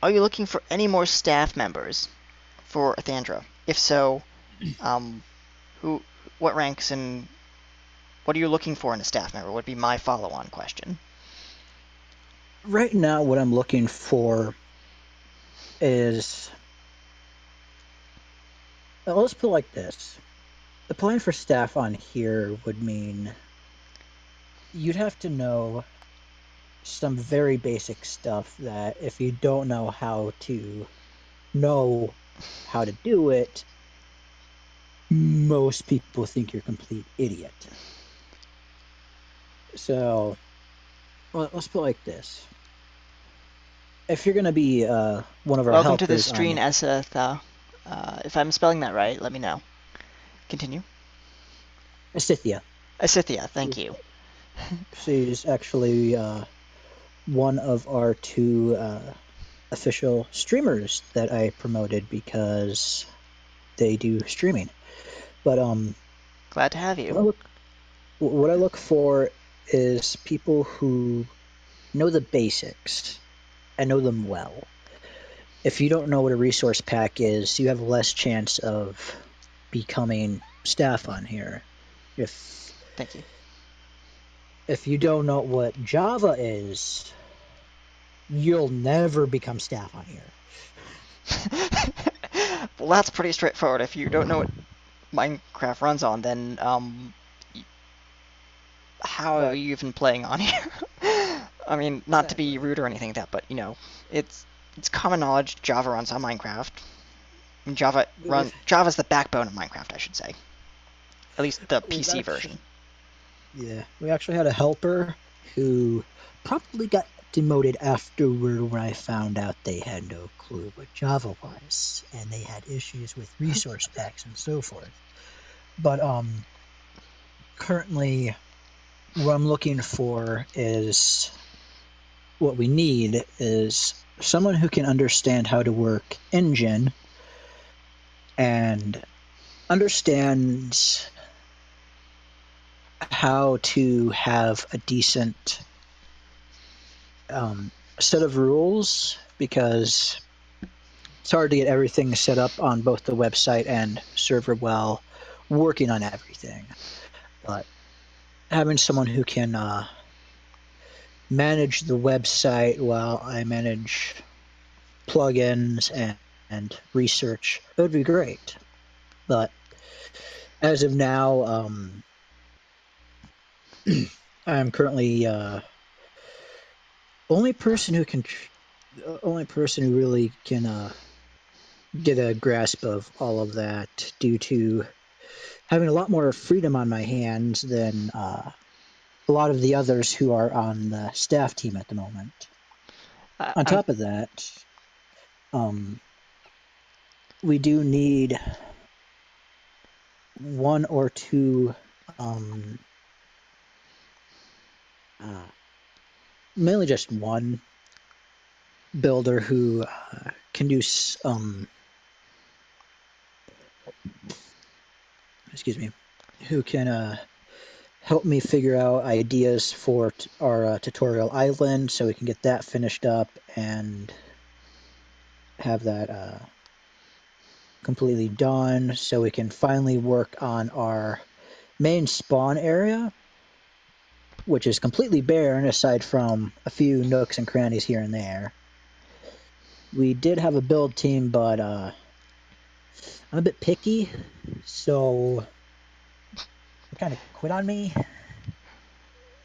[SPEAKER 1] Are you looking for any more staff members for Athandra? If so, what ranks and what are you looking for in a staff member? Would be my follow-on question.
[SPEAKER 3] Right now, what I'm looking for is, well, let's put it like this. The plan for staff on here would mean you'd have to know some very basic stuff that if you don't know how to do it, most people think you're a complete idiot. So, well, let's put it like this. If you're going to be one of our
[SPEAKER 1] Welcome to the
[SPEAKER 3] helpers
[SPEAKER 1] stream, Asatha. If I'm spelling that right, let me know. Continue.
[SPEAKER 3] Asithia.
[SPEAKER 1] Asithia, thank you.
[SPEAKER 3] She's actually one of our two official streamers that I promoted because they do streaming. But
[SPEAKER 1] Glad to have you.
[SPEAKER 3] what I look for is people who know the basics and know them well. If you don't know what a resource pack is, you have less chance of becoming staff on here.
[SPEAKER 1] Thank you.
[SPEAKER 3] If you don't know what Java is, you'll never become staff on here.
[SPEAKER 1] Well, that's pretty straightforward. If you don't know what Minecraft runs on, then how are you even playing on here? I mean, not to be rude or anything like that, but you know, it's common knowledge Java runs on Minecraft. I mean, Java's the backbone of Minecraft, I should say. At least the PC version.
[SPEAKER 3] Yeah, we actually had a helper who probably got demoted afterward when I found out they had no clue what Java was, and they had issues with resource packs and so forth. But currently, what I'm looking for is what we need is someone who can understand how to work Engine and understands how to have a decent set of rules, because it's hard to get everything set up on both the website and server while working on everything. But having someone who can manage the website while I manage plugins and research, it would be great. But as of now, I'm currently only person who really can get a grasp of all of that, due to having a lot more freedom on my hands than a lot of the others who are on the staff team at the moment. On top of that, we do need one or two, mainly just one builder who can do who can help me figure out ideas for our tutorial island, so we can get that finished up and have that completely done, so we can finally work on our main spawn area, which is completely barren aside from a few nooks and crannies here and there. We did have a build team, but I'm a bit picky, so they kind of quit on me.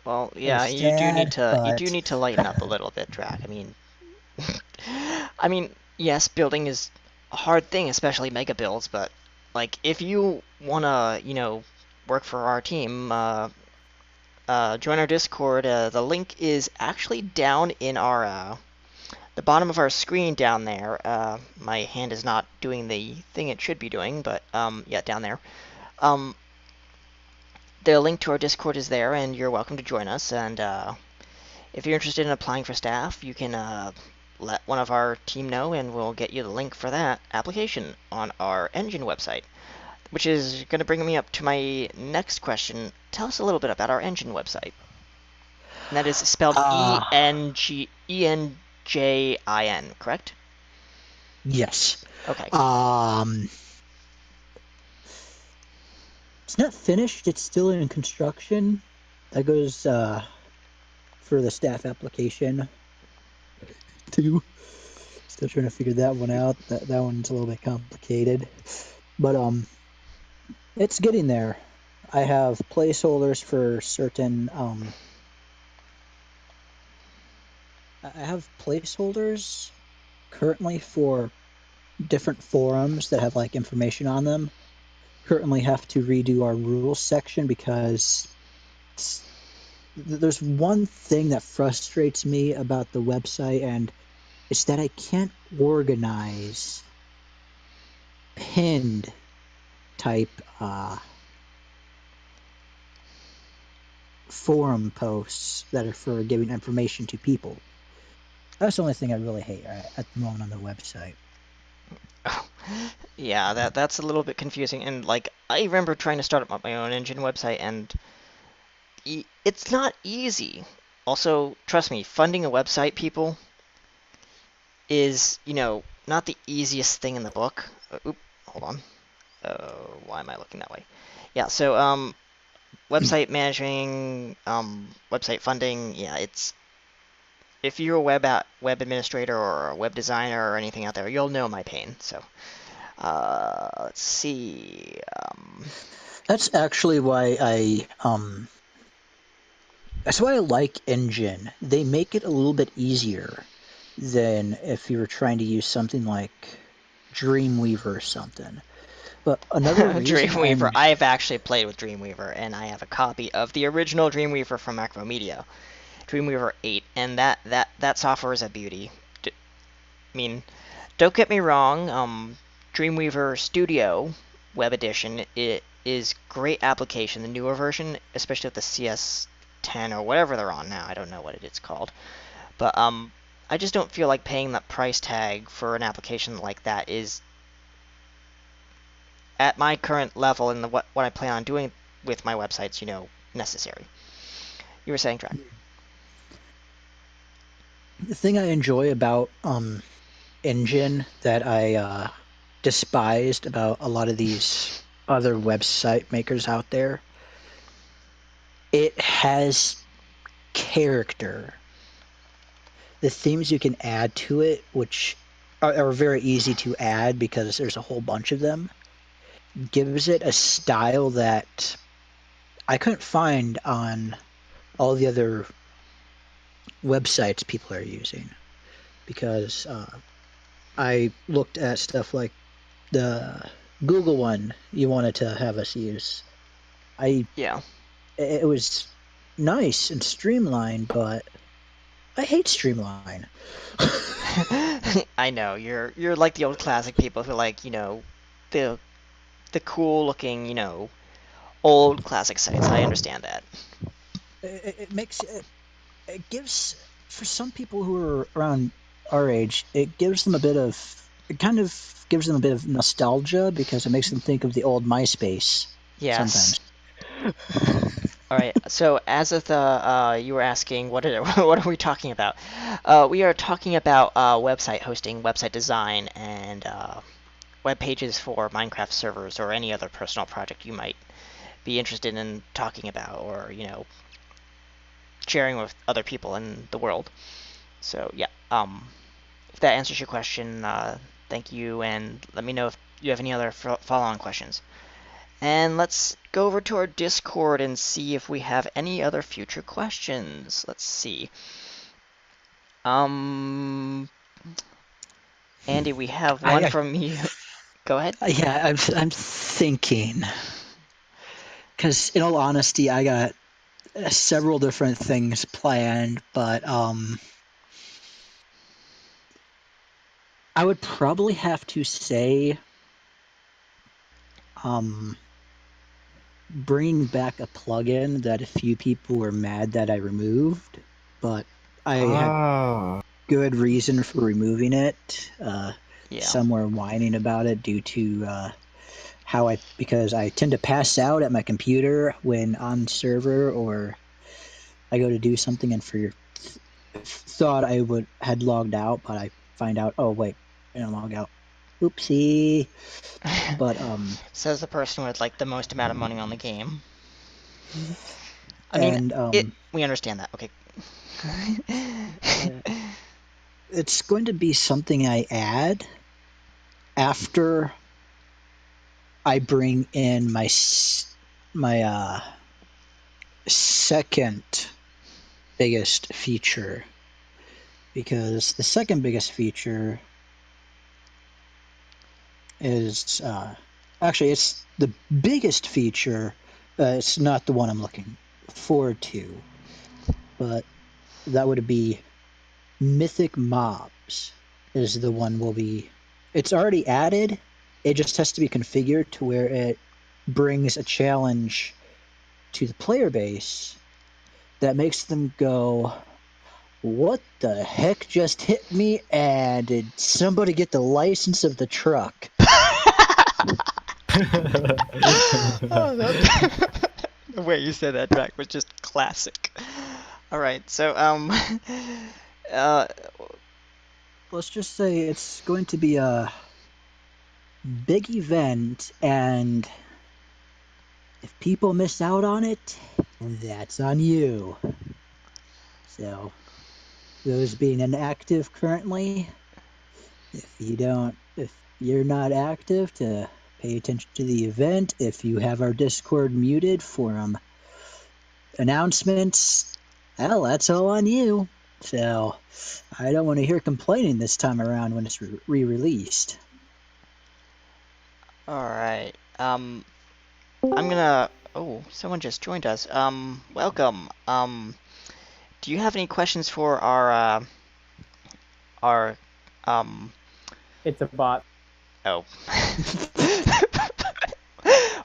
[SPEAKER 1] Well, yeah, you do need to lighten up a little bit, Drac. I mean, yes, building is a hard thing, especially mega builds, but like if you wanna, work for our team, join our Discord. The link is actually down in our the bottom of our screen down there. My hand is not doing the thing it should be doing, but yeah, down there. The link to our Discord is there, and you're welcome to join us. And if you're interested in applying for staff, you can let one of our team know, and we'll get you the link for that application on our Engine website. Which is going to bring me up to my next question. Tell us a little bit about our Engine website. And that is spelled E-N-J-I-N, correct?
[SPEAKER 3] Yes.
[SPEAKER 1] Okay.
[SPEAKER 3] It's not finished. It's still in construction. That goes for the staff application too. Still trying to figure that one out. That one's a little bit complicated, but it's getting there. I have placeholders for certain. I have placeholders currently for different forums that have like information on them. Currently have to redo our rules section because there's one thing that frustrates me about the website, and it's that I can't organize pinned type forum posts that are for giving information to people. That's the only thing I really hate at the moment on the website.
[SPEAKER 1] Yeah, that's a little bit confusing. And like, I remember trying to start up my own engine website, and it's not easy. Also, trust me, funding a website, people, is, not the easiest thing in the book. Hold on. Why am I looking that way? Yeah, so website managing, website funding, yeah, it's, if you're a web administrator or a web designer or anything out there, you'll know my pain. So, let's see.
[SPEAKER 3] That's actually why that's why I like Engine. They make it a little bit easier than if you were trying to use something like Dreamweaver or something. But another reason
[SPEAKER 1] Dreamweaver. I've actually played with Dreamweaver, and I have a copy of the original Dreamweaver from Macromedia, Dreamweaver 8, and that software is a beauty. I mean, don't get me wrong. Dreamweaver Studio Web Edition, it is great application. The newer version, especially with the CS10 or whatever they're on now, I don't know what it's called, but I just don't feel like paying that price tag for an application like that is, at my current level and what I plan on doing with my websites, necessary. You were saying, Track?
[SPEAKER 3] The thing I enjoy about Engine that I despised about a lot of these other website makers out there, it has character. The themes you can add to it, which are very easy to add because there's a whole bunch of them, gives it a style that I couldn't find on all the other websites people are using. Because I looked at stuff like the Google one you wanted to have us use.
[SPEAKER 1] Yeah.
[SPEAKER 3] It was nice and streamlined, but I hate streamline.
[SPEAKER 1] I know you're like the old classic people who like the cool looking old classic sites. I understand that.
[SPEAKER 3] It makes it gives, for some people who are around our age, it kind of gives them a bit of nostalgia because it makes them think of the old MySpace.
[SPEAKER 1] Yes.
[SPEAKER 3] Sometimes.
[SPEAKER 1] All right. So as of you were asking, what are we talking about? We are talking about website hosting, website design, and web pages for Minecraft servers or any other personal project you might be interested in talking about, or sharing with other people in the world. So yeah. If that answers your question, thank you, and let me know if you have any other follow-on questions. And let's go over to our Discord and see if we have any other future questions. Let's see. Andy, we have one from you. Go ahead.
[SPEAKER 3] Yeah, I'm thinking. Because in all honesty, I got several different things planned, but I would probably have to say bringing back a plugin that a few people were mad that I removed, but I had good reason for removing it. Some were whining about it due to because I tend to pass out at my computer when on server, or I go to do something and thought I had logged out, but I find out, oh wait, I didn't log out. Oopsie. But
[SPEAKER 1] says the person with like the most amount of money on the game. I
[SPEAKER 3] mean,
[SPEAKER 1] we understand that. Okay.
[SPEAKER 3] It's going to be something I add after I bring in my second biggest feature, because the second biggest feature is actually it's the biggest feature. It's not the one I'm looking forward to, but that would be mythic mobs is the one it's already added, It just has to be configured to where it brings a challenge to the player base that makes them go, what the heck just hit me? And did somebody get the license of the truck?
[SPEAKER 1] Oh, the way you said that, Drac, was just classic. All right, so uh,
[SPEAKER 3] Let's just say it's going to be a big event, and if people miss out on it, that's on you. So, those being inactive currently, if you're not active, to pay attention to the event. If you have our Discord muted for announcements, hell, that's all on you. So, I don't want to hear complaining this time around when it's re-released.
[SPEAKER 1] all right. I'm gonna. Oh, someone just joined us. Welcome. Do you have any questions for our
[SPEAKER 2] It's a bot.
[SPEAKER 1] Oh.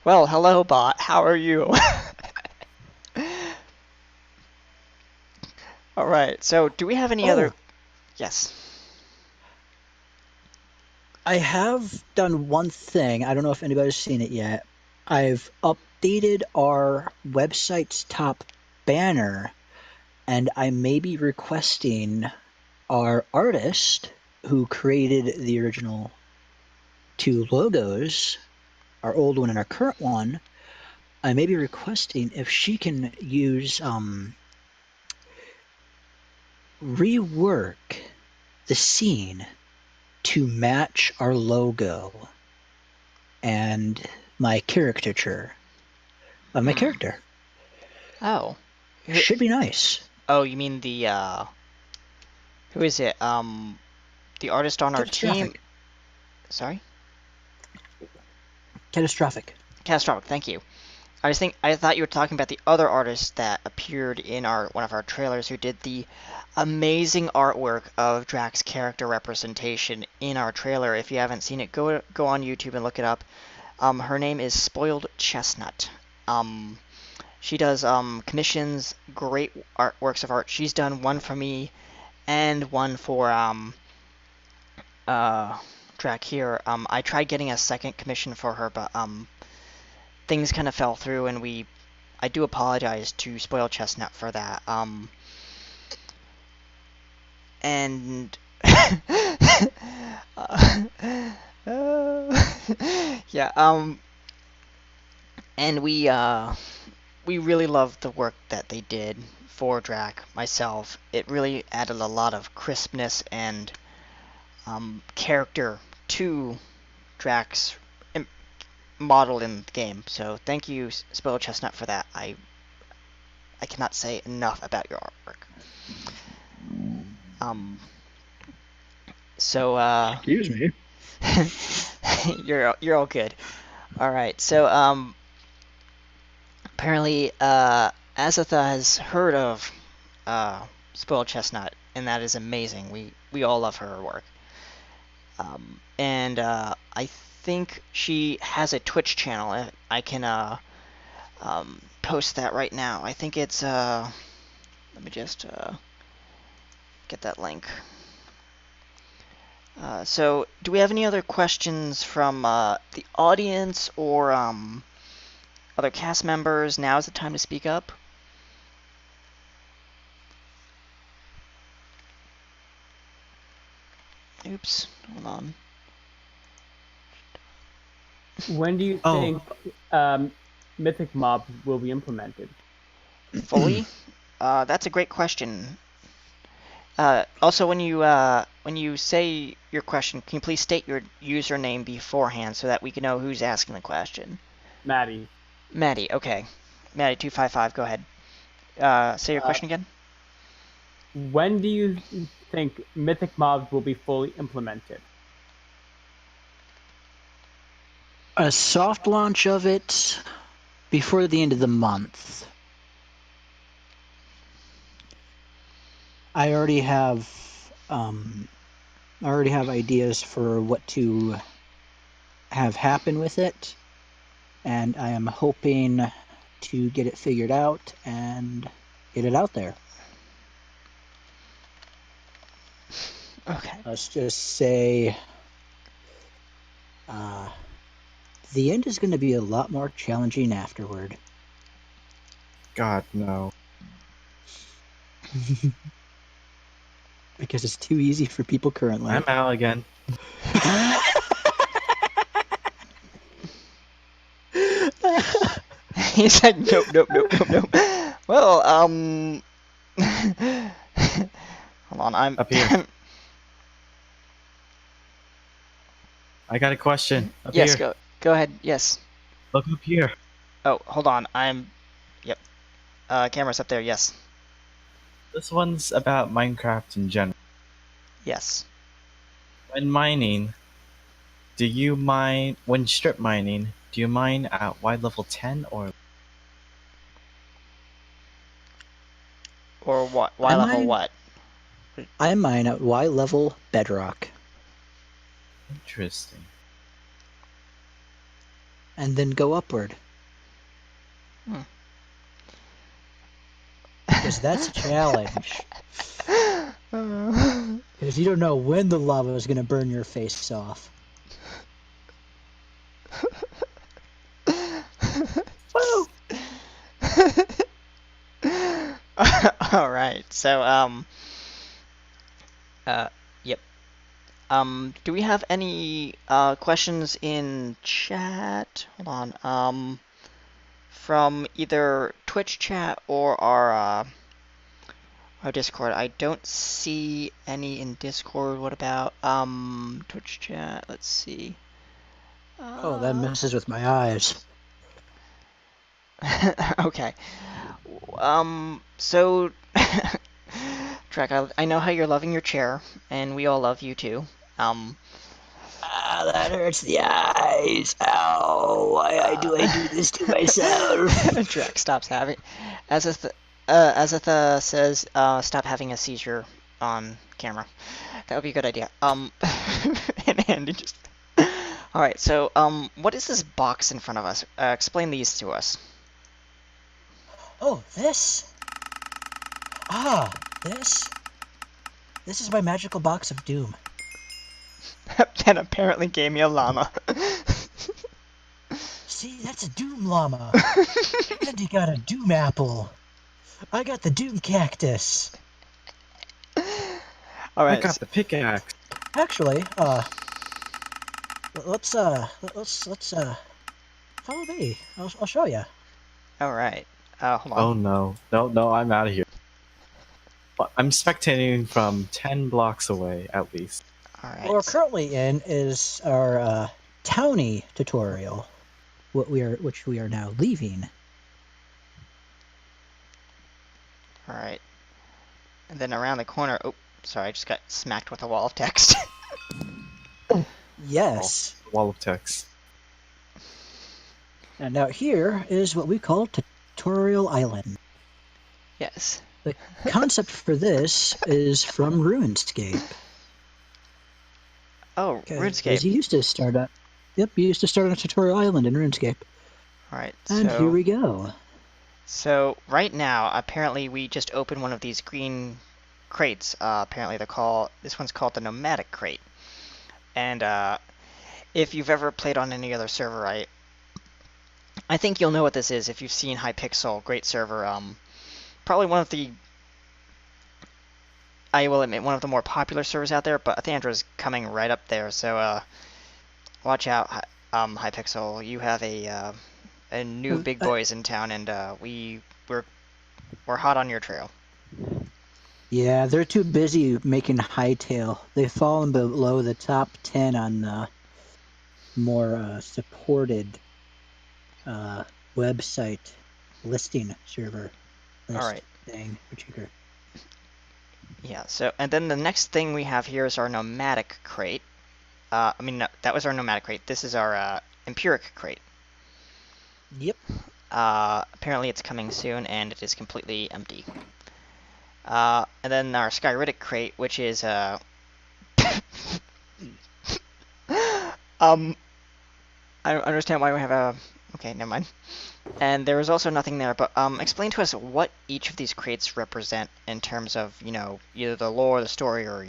[SPEAKER 1] Well, hello, bot. How are you? All right. So, do we have any other? Yes.
[SPEAKER 3] I have done one thing. I don't know if anybody's seen it yet. I've updated our website's top banner, and I may be requesting our artist who created the original two logos, our old one and our current one. I may be requesting if she can use rework the scene to match our logo and my caricature of my character.
[SPEAKER 1] Oh.
[SPEAKER 3] Should be nice.
[SPEAKER 1] Oh, you mean the who is it? The artist on our team. Sorry?
[SPEAKER 3] Catastrophic.
[SPEAKER 1] Catastrophic, thank you. I thought you were talking about the other artist that appeared in one of our trailers who did the amazing artwork of Drax's character representation in our trailer. If you haven't seen it, go on YouTube and look it up. Her name is Spoiled Chestnut. She does commissions, great works of art. She's done one for me and one for Drac here. I tried getting a second commission for her, but things kind of fell through, and I do apologize to Spoiled Chestnut for that. And yeah, and we really loved the work that they did for Drac, myself. It really added a lot of crispness and character to Drac's model in the game. So thank you, Spoiled Chestnut, for that. I cannot say enough about your artwork.
[SPEAKER 3] Excuse me.
[SPEAKER 1] You're all good. All right. So apparently Azatha has heard of Spoiled Chestnut, and that is amazing. We all love her work. And I think she has a Twitch channel. I can post that right now. I think it's let me just get that link. So, do we have any other questions from the audience or other cast members? Now is the time to speak up. Oops, hold on.
[SPEAKER 2] When do you think Mythic Mobs will be implemented?
[SPEAKER 1] Fully? That's a great question. Also, when you say your question, can you please state your username beforehand so that we can know who's asking the question?
[SPEAKER 2] Maddie.
[SPEAKER 1] Maddie, okay. Maddie255, go ahead. Say your question again.
[SPEAKER 2] When do you think Mythic Mobs will be fully implemented?
[SPEAKER 3] A soft launch of it before the end of the month. I already have ideas for what to have happen with it, and I am hoping to get it figured out and get it out there.
[SPEAKER 1] Okay.
[SPEAKER 3] Let's just say the end is going to be a lot more challenging afterward.
[SPEAKER 4] God, no.
[SPEAKER 3] Because it's too easy for people currently.
[SPEAKER 4] I'm out again.
[SPEAKER 1] He said nope, nope, nope, nope, nope. Well, hold on, I'm
[SPEAKER 4] Up here. I got a question. Up
[SPEAKER 1] yes,
[SPEAKER 4] here.
[SPEAKER 1] go ahead. Yes.
[SPEAKER 4] Look up here.
[SPEAKER 1] Oh, hold on. Yep. Camera's up there. Yes.
[SPEAKER 4] This one's about Minecraft in general.
[SPEAKER 1] Yes.
[SPEAKER 4] When mining, when strip mining, do you mine at Y level 10 or?
[SPEAKER 1] Or what? Y level what?
[SPEAKER 3] I mine at Y level bedrock.
[SPEAKER 4] Interesting.
[SPEAKER 3] And then go upward. Because that's a challenge. Because you don't know when the lava is going to burn your face off.
[SPEAKER 1] Woo! All right. So yep. Do we have any questions in chat? Hold on. From either Twitch chat or our Discord. I don't see any in Discord. What about Twitch chat? Let's see.
[SPEAKER 3] Oh, that messes with my eyes.
[SPEAKER 1] Okay. So Trek, I know how you're loving your chair, and we all love you too.
[SPEAKER 3] That hurts the eyes. Ow, why do I do this to myself?
[SPEAKER 1] Trek stops having. Azatha says, stop having a seizure on camera. That would be a good idea. And Andy just. All right. So, what is this box in front of us? Explain these to us.
[SPEAKER 3] Oh, this? This? This is my magical box of doom.
[SPEAKER 1] And apparently gave me a llama.
[SPEAKER 3] See, that's a doom llama. And he got a doom apple. I got the doom cactus.
[SPEAKER 1] All right.
[SPEAKER 4] I got the pickaxe.
[SPEAKER 3] Actually, let's follow me. I'll show you.
[SPEAKER 1] All right. Hold on.
[SPEAKER 4] Oh no, I'm out of here. I'm spectating from 10 blocks away at least.
[SPEAKER 1] All right.
[SPEAKER 3] What we're currently in is our townie tutorial, which we are now leaving.
[SPEAKER 1] All right. And then around the corner. Oh, sorry, I just got smacked with a wall of text.
[SPEAKER 3] Yes.
[SPEAKER 4] Wall of text.
[SPEAKER 3] And now here is what we call Tutorial Island.
[SPEAKER 1] Yes.
[SPEAKER 3] The concept for this is from RuneScape.
[SPEAKER 1] Oh, RuneScape.
[SPEAKER 3] You used to start on. Yep, you used to start on a Tutorial Island in RuneScape.
[SPEAKER 1] All right.
[SPEAKER 3] And
[SPEAKER 1] so,
[SPEAKER 3] here we go.
[SPEAKER 1] So right now, apparently, we just opened one of these green crates. Apparently, this one's called the Nomadic Crate. And if you've ever played on any other server, I think you'll know what this is if you've seen Hypixel, great server. Probably one of the, I will admit, one of the more popular servers out there, but Athandra's coming right up there, so watch out, Hypixel. You have a new big boys in town, and we're hot on your trail.
[SPEAKER 3] Yeah, they're too busy making hightail. They've fallen below the top 10 on the more supported website listing server.
[SPEAKER 1] All right.
[SPEAKER 3] Thing, particular.
[SPEAKER 1] Yeah. So, and then the next thing we have here is our Nomadic Crate. No, that was our Nomadic Crate. This is our Empiric Crate.
[SPEAKER 3] Yep.
[SPEAKER 1] Apparently it's coming soon, and it is completely empty. And then our Skyritic Crate, which is I don't understand why we have a... Okay, never mind. And there is also nothing there, but explain to us what each of these crates represent in terms of, either the lore, the story, or,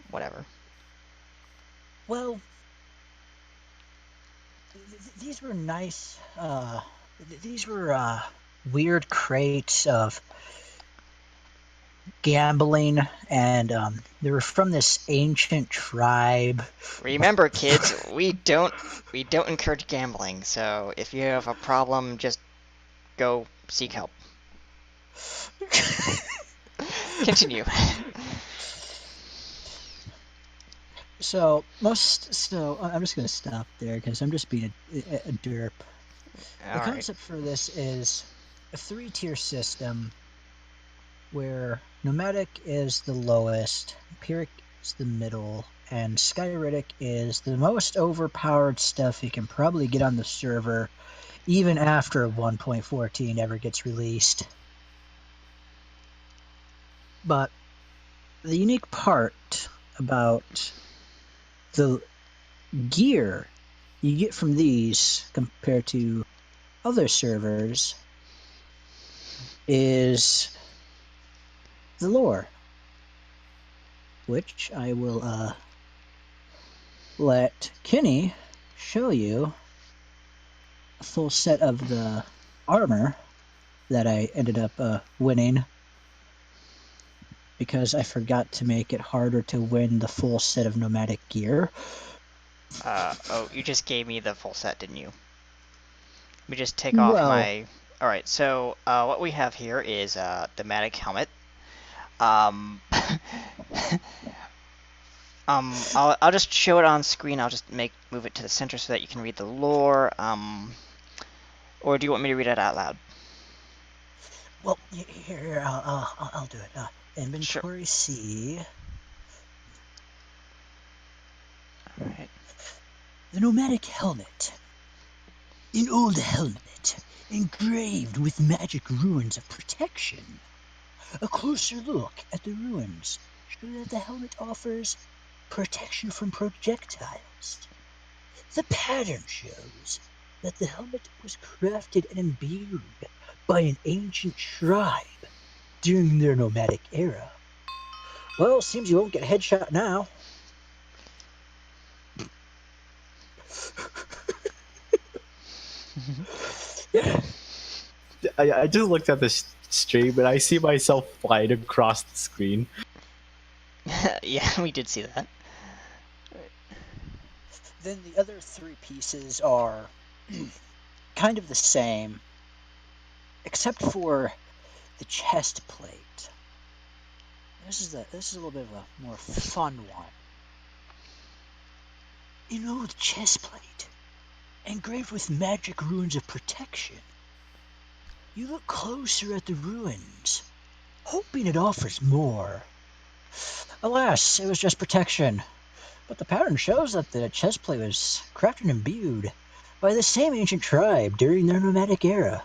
[SPEAKER 1] whatever.
[SPEAKER 3] Well, these were nice. These were weird crates of gambling, and they were from this ancient tribe.
[SPEAKER 1] Remember, kids, we don't encourage gambling, so if you have a problem, just go seek help. Continue.
[SPEAKER 3] So I'm just gonna stop there because I'm just being a derp. The
[SPEAKER 1] All
[SPEAKER 3] concept for this is a 3-tier system where Nomadic is the lowest, Empiric is the middle, and Skyritic is the most overpowered stuff you can probably get on the server, even after 1.14 ever gets released. But the unique part about the gear you get from these compared to other servers is the lore, which I will let Kenny show you a full set of the armor that I ended up winning because I forgot to make it harder to win the full set of nomadic gear.
[SPEAKER 1] Oh, you just gave me the full set, didn't you? Let me just take off my... Alright, so what we have here is the Matic helmet. I'll just show it on screen. I'll just move it to the center so that you can read the lore. Or do you want me to read it out loud?
[SPEAKER 3] Well, here, I'll do it. Inventory
[SPEAKER 1] Sure.
[SPEAKER 3] C.
[SPEAKER 1] Alright.
[SPEAKER 3] The nomadic helmet. An old helmet, engraved with magic runes of protection. A closer look at the runes show that the helmet offers protection from projectiles. The pattern shows that the helmet was crafted and imbued by an ancient tribe during their nomadic era. Well, seems you won't get headshot now.
[SPEAKER 4] I just looked at the stream and I see myself flying across the screen.
[SPEAKER 1] Yeah, we did see that.
[SPEAKER 3] Then the other 3 pieces are kind of the same, except for the chest plate. This is a little bit of a more fun one. The chest plate, engraved with magic runes of protection. You look closer at the ruins, hoping it offers more. Alas, it was just protection. But the pattern shows that the chestplate was crafted and imbued by the same ancient tribe during their nomadic era.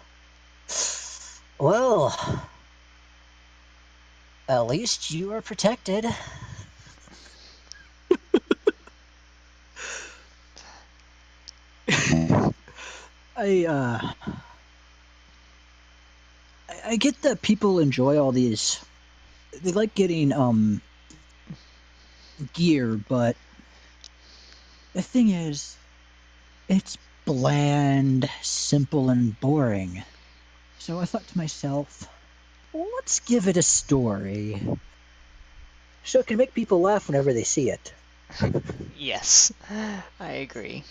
[SPEAKER 3] Well, at least you are protected. I get that people enjoy all these. They like getting gear, but the thing is, it's bland, simple, and boring. So I thought to myself, let's give it a story, so it can make people laugh whenever they see it.
[SPEAKER 1] Yes, I agree.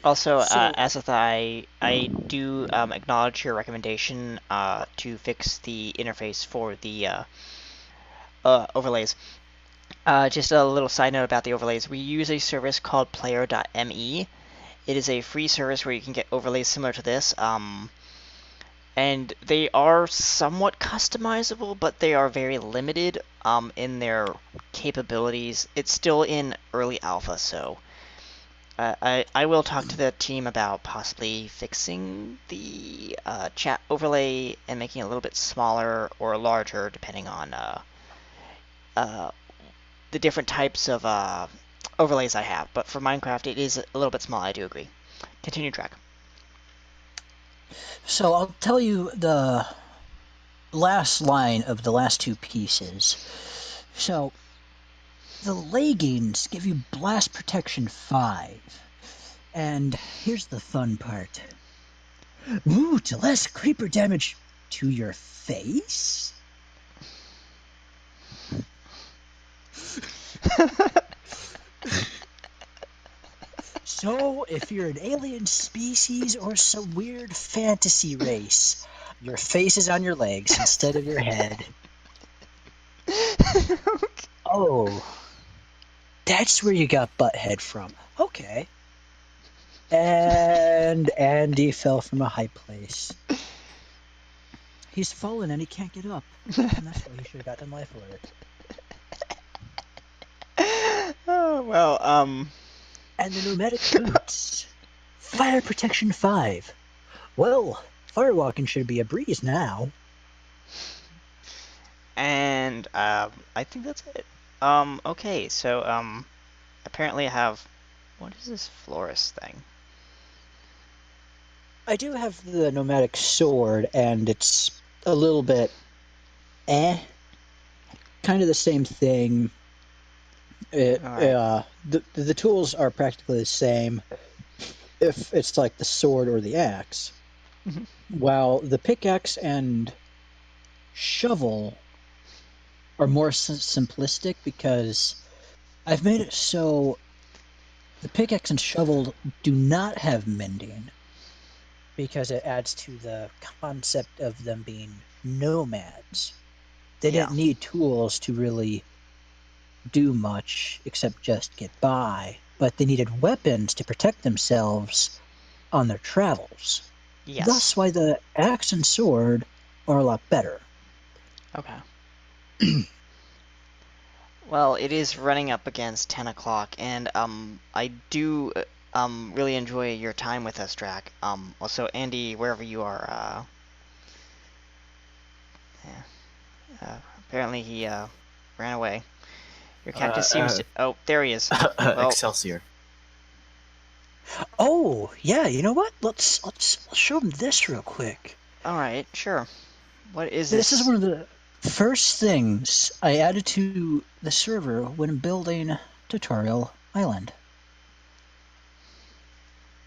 [SPEAKER 1] Also,
[SPEAKER 3] So-
[SPEAKER 1] Asatha, I do acknowledge your recommendation to fix the interface for the overlays. Just a little side note about the overlays. We use a service called player.me. It is a free service where you can get overlays similar to this. And they are somewhat customizable, but they are very limited in their capabilities. It's still in early alpha, so I will talk to the team about possibly fixing the chat overlay and making it a little bit smaller or larger, depending on the different types of overlays I have. But for Minecraft, it is a little bit small, I do agree. Continue track.
[SPEAKER 3] So I'll tell you the last line of the last two pieces. So the leggings give you blast protection 5. And here's the fun part. Ooh, to less creeper damage to your face? So, if you're an alien species or some weird fantasy race, your face is on your legs instead of your head. Oh, that's where you got Butthead from. Okay. And Andy fell from a high place. He's fallen and he can't get up. And that's why he should have gotten life alert.
[SPEAKER 1] Oh, well,
[SPEAKER 3] And the pneumatic boots. Fire protection 5. Well, firewalking should be a breeze now.
[SPEAKER 1] And, I think that's it. Okay, so, apparently I have... What is this florist thing?
[SPEAKER 3] I do have the nomadic sword, and it's a little bit kind of the same thing. The tools are practically the same if it's like the sword or the axe.
[SPEAKER 1] Mhm.
[SPEAKER 3] While the pickaxe and shovel are more simplistic because I've made it so the pickaxe and shovel do not have mending because it adds to the concept of them being nomads. They didn't need tools to really do much except just get by, but they needed weapons to protect themselves on their travels.
[SPEAKER 1] Yes.
[SPEAKER 3] Thus why the axe and sword are a lot better.
[SPEAKER 1] Okay. Well, it is running up against 10 o'clock, and I do really enjoy your time with us, Drac. Also, Andy, wherever you are, apparently he ran away. Your cactus seems to... Oh, there he is. Well,
[SPEAKER 4] Excelsior.
[SPEAKER 3] Oh, yeah, you know what? Let's show them this real quick.
[SPEAKER 1] all right, sure. What is this?
[SPEAKER 3] This is one of the first things I added to the server when building Tutorial Island.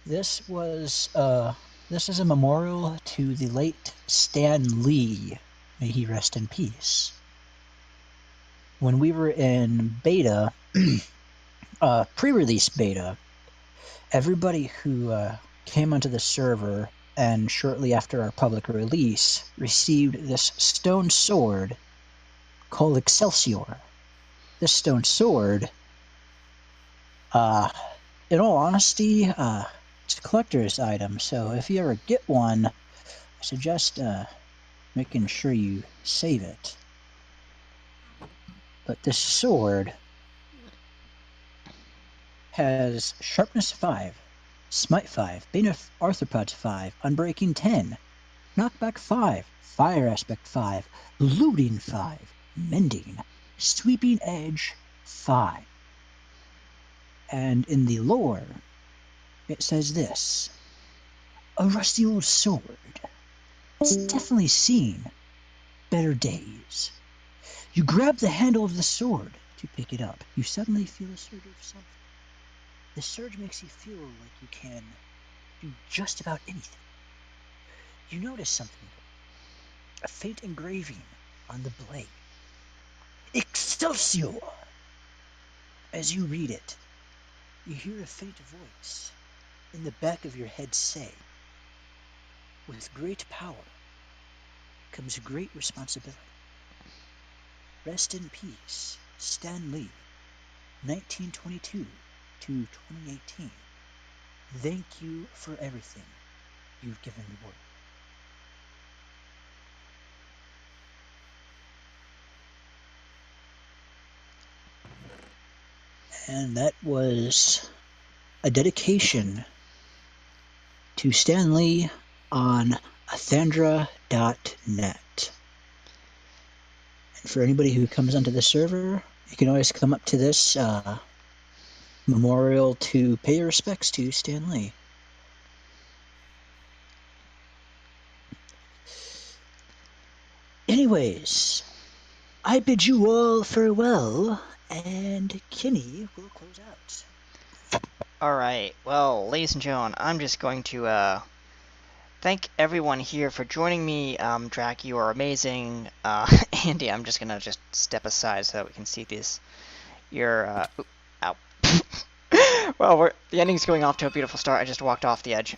[SPEAKER 3] This is a memorial to the late Stan Lee. May he rest in peace. When we were in beta, pre-release beta, everybody who came onto the server and shortly after our public release received this stone sword called Excelsior. This stone sword, in all honesty, it's a collector's item, so if you ever get one, I suggest making sure you save it. But this sword has Sharpness 5, Smite 5, Bane of Arthropods 5, Unbreaking 10, Knockback 5, Fire Aspect 5, Looting 5, Mending, Sweeping Edge 5. And in the lore, it says this: a rusty old sword. It's definitely seen better days. You grab the handle of the sword to pick it up. You suddenly feel a surge of something. The surge makes you feel like you can do just about anything. You notice something, a faint engraving on the blade. Excelsior! As you read it, you hear a faint voice in the back of your head say, with great power comes great responsibility. Rest in peace, Stan Lee, 1922 to 2018. Thank you for everything you've given the world. And that was a dedication to Stan Lee on Athandra.net. And for anybody who comes onto the server, you can always come up to this memorial to pay your respects to Stan Lee. anyways, I bid you all farewell, and Kinney will close out.
[SPEAKER 1] Alright, well, ladies and gentlemen, I'm just going to thank everyone here for joining me. Drac, you are amazing. Andy, I'm just gonna step aside so that we can see this. You're, ow. Well, the ending's going off to a beautiful start. I just walked off the edge.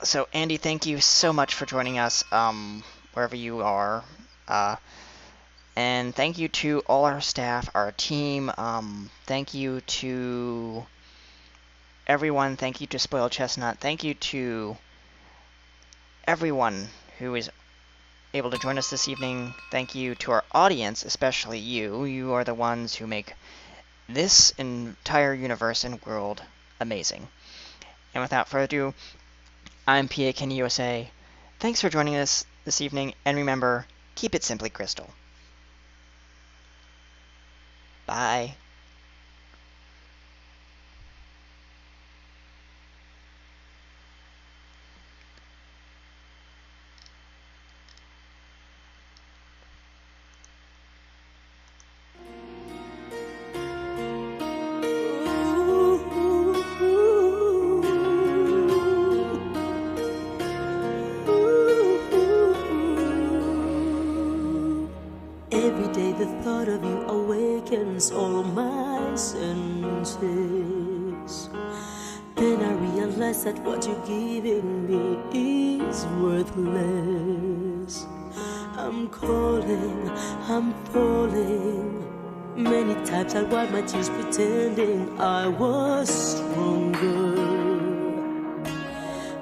[SPEAKER 1] So Andy, thank you so much for joining us, wherever you are. And thank you to all our staff, our team. Thank you to everyone. Thank you to Spoiled Chestnut. Thank you to everyone who is able to join us this evening. Thank you to our audience, especially you. You are the ones who make this entire universe and world amazing. And without further ado, I'm PA Kenny USA. Thanks for joining us this evening, and remember, keep it simply crystal. Bye.
[SPEAKER 6] Every day the thought of you awakens all my senses. Then I realize that what you're giving me is worthless. I'm calling, I'm falling. Many times I wiped my tears pretending I was stronger.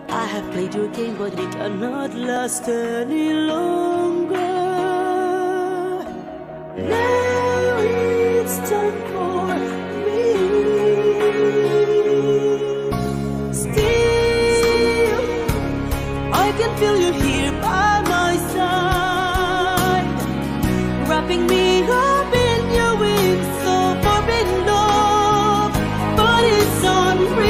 [SPEAKER 6] I have played your game, but it cannot last any longer. Now it's time for me. Still, I can feel you here by my side, wrapping me up in your wings, so forbidden love, but it's unreal.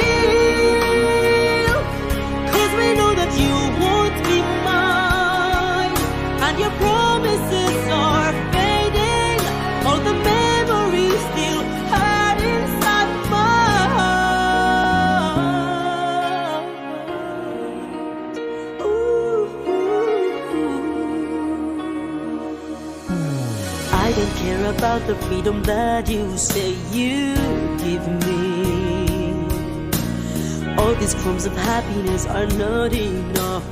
[SPEAKER 6] 'Cause we know that you won't be mine, and your promises are fading. All the memories still hurt inside my heart. I don't care about the freedom that you say you give me. All these crumbs of happiness are not enough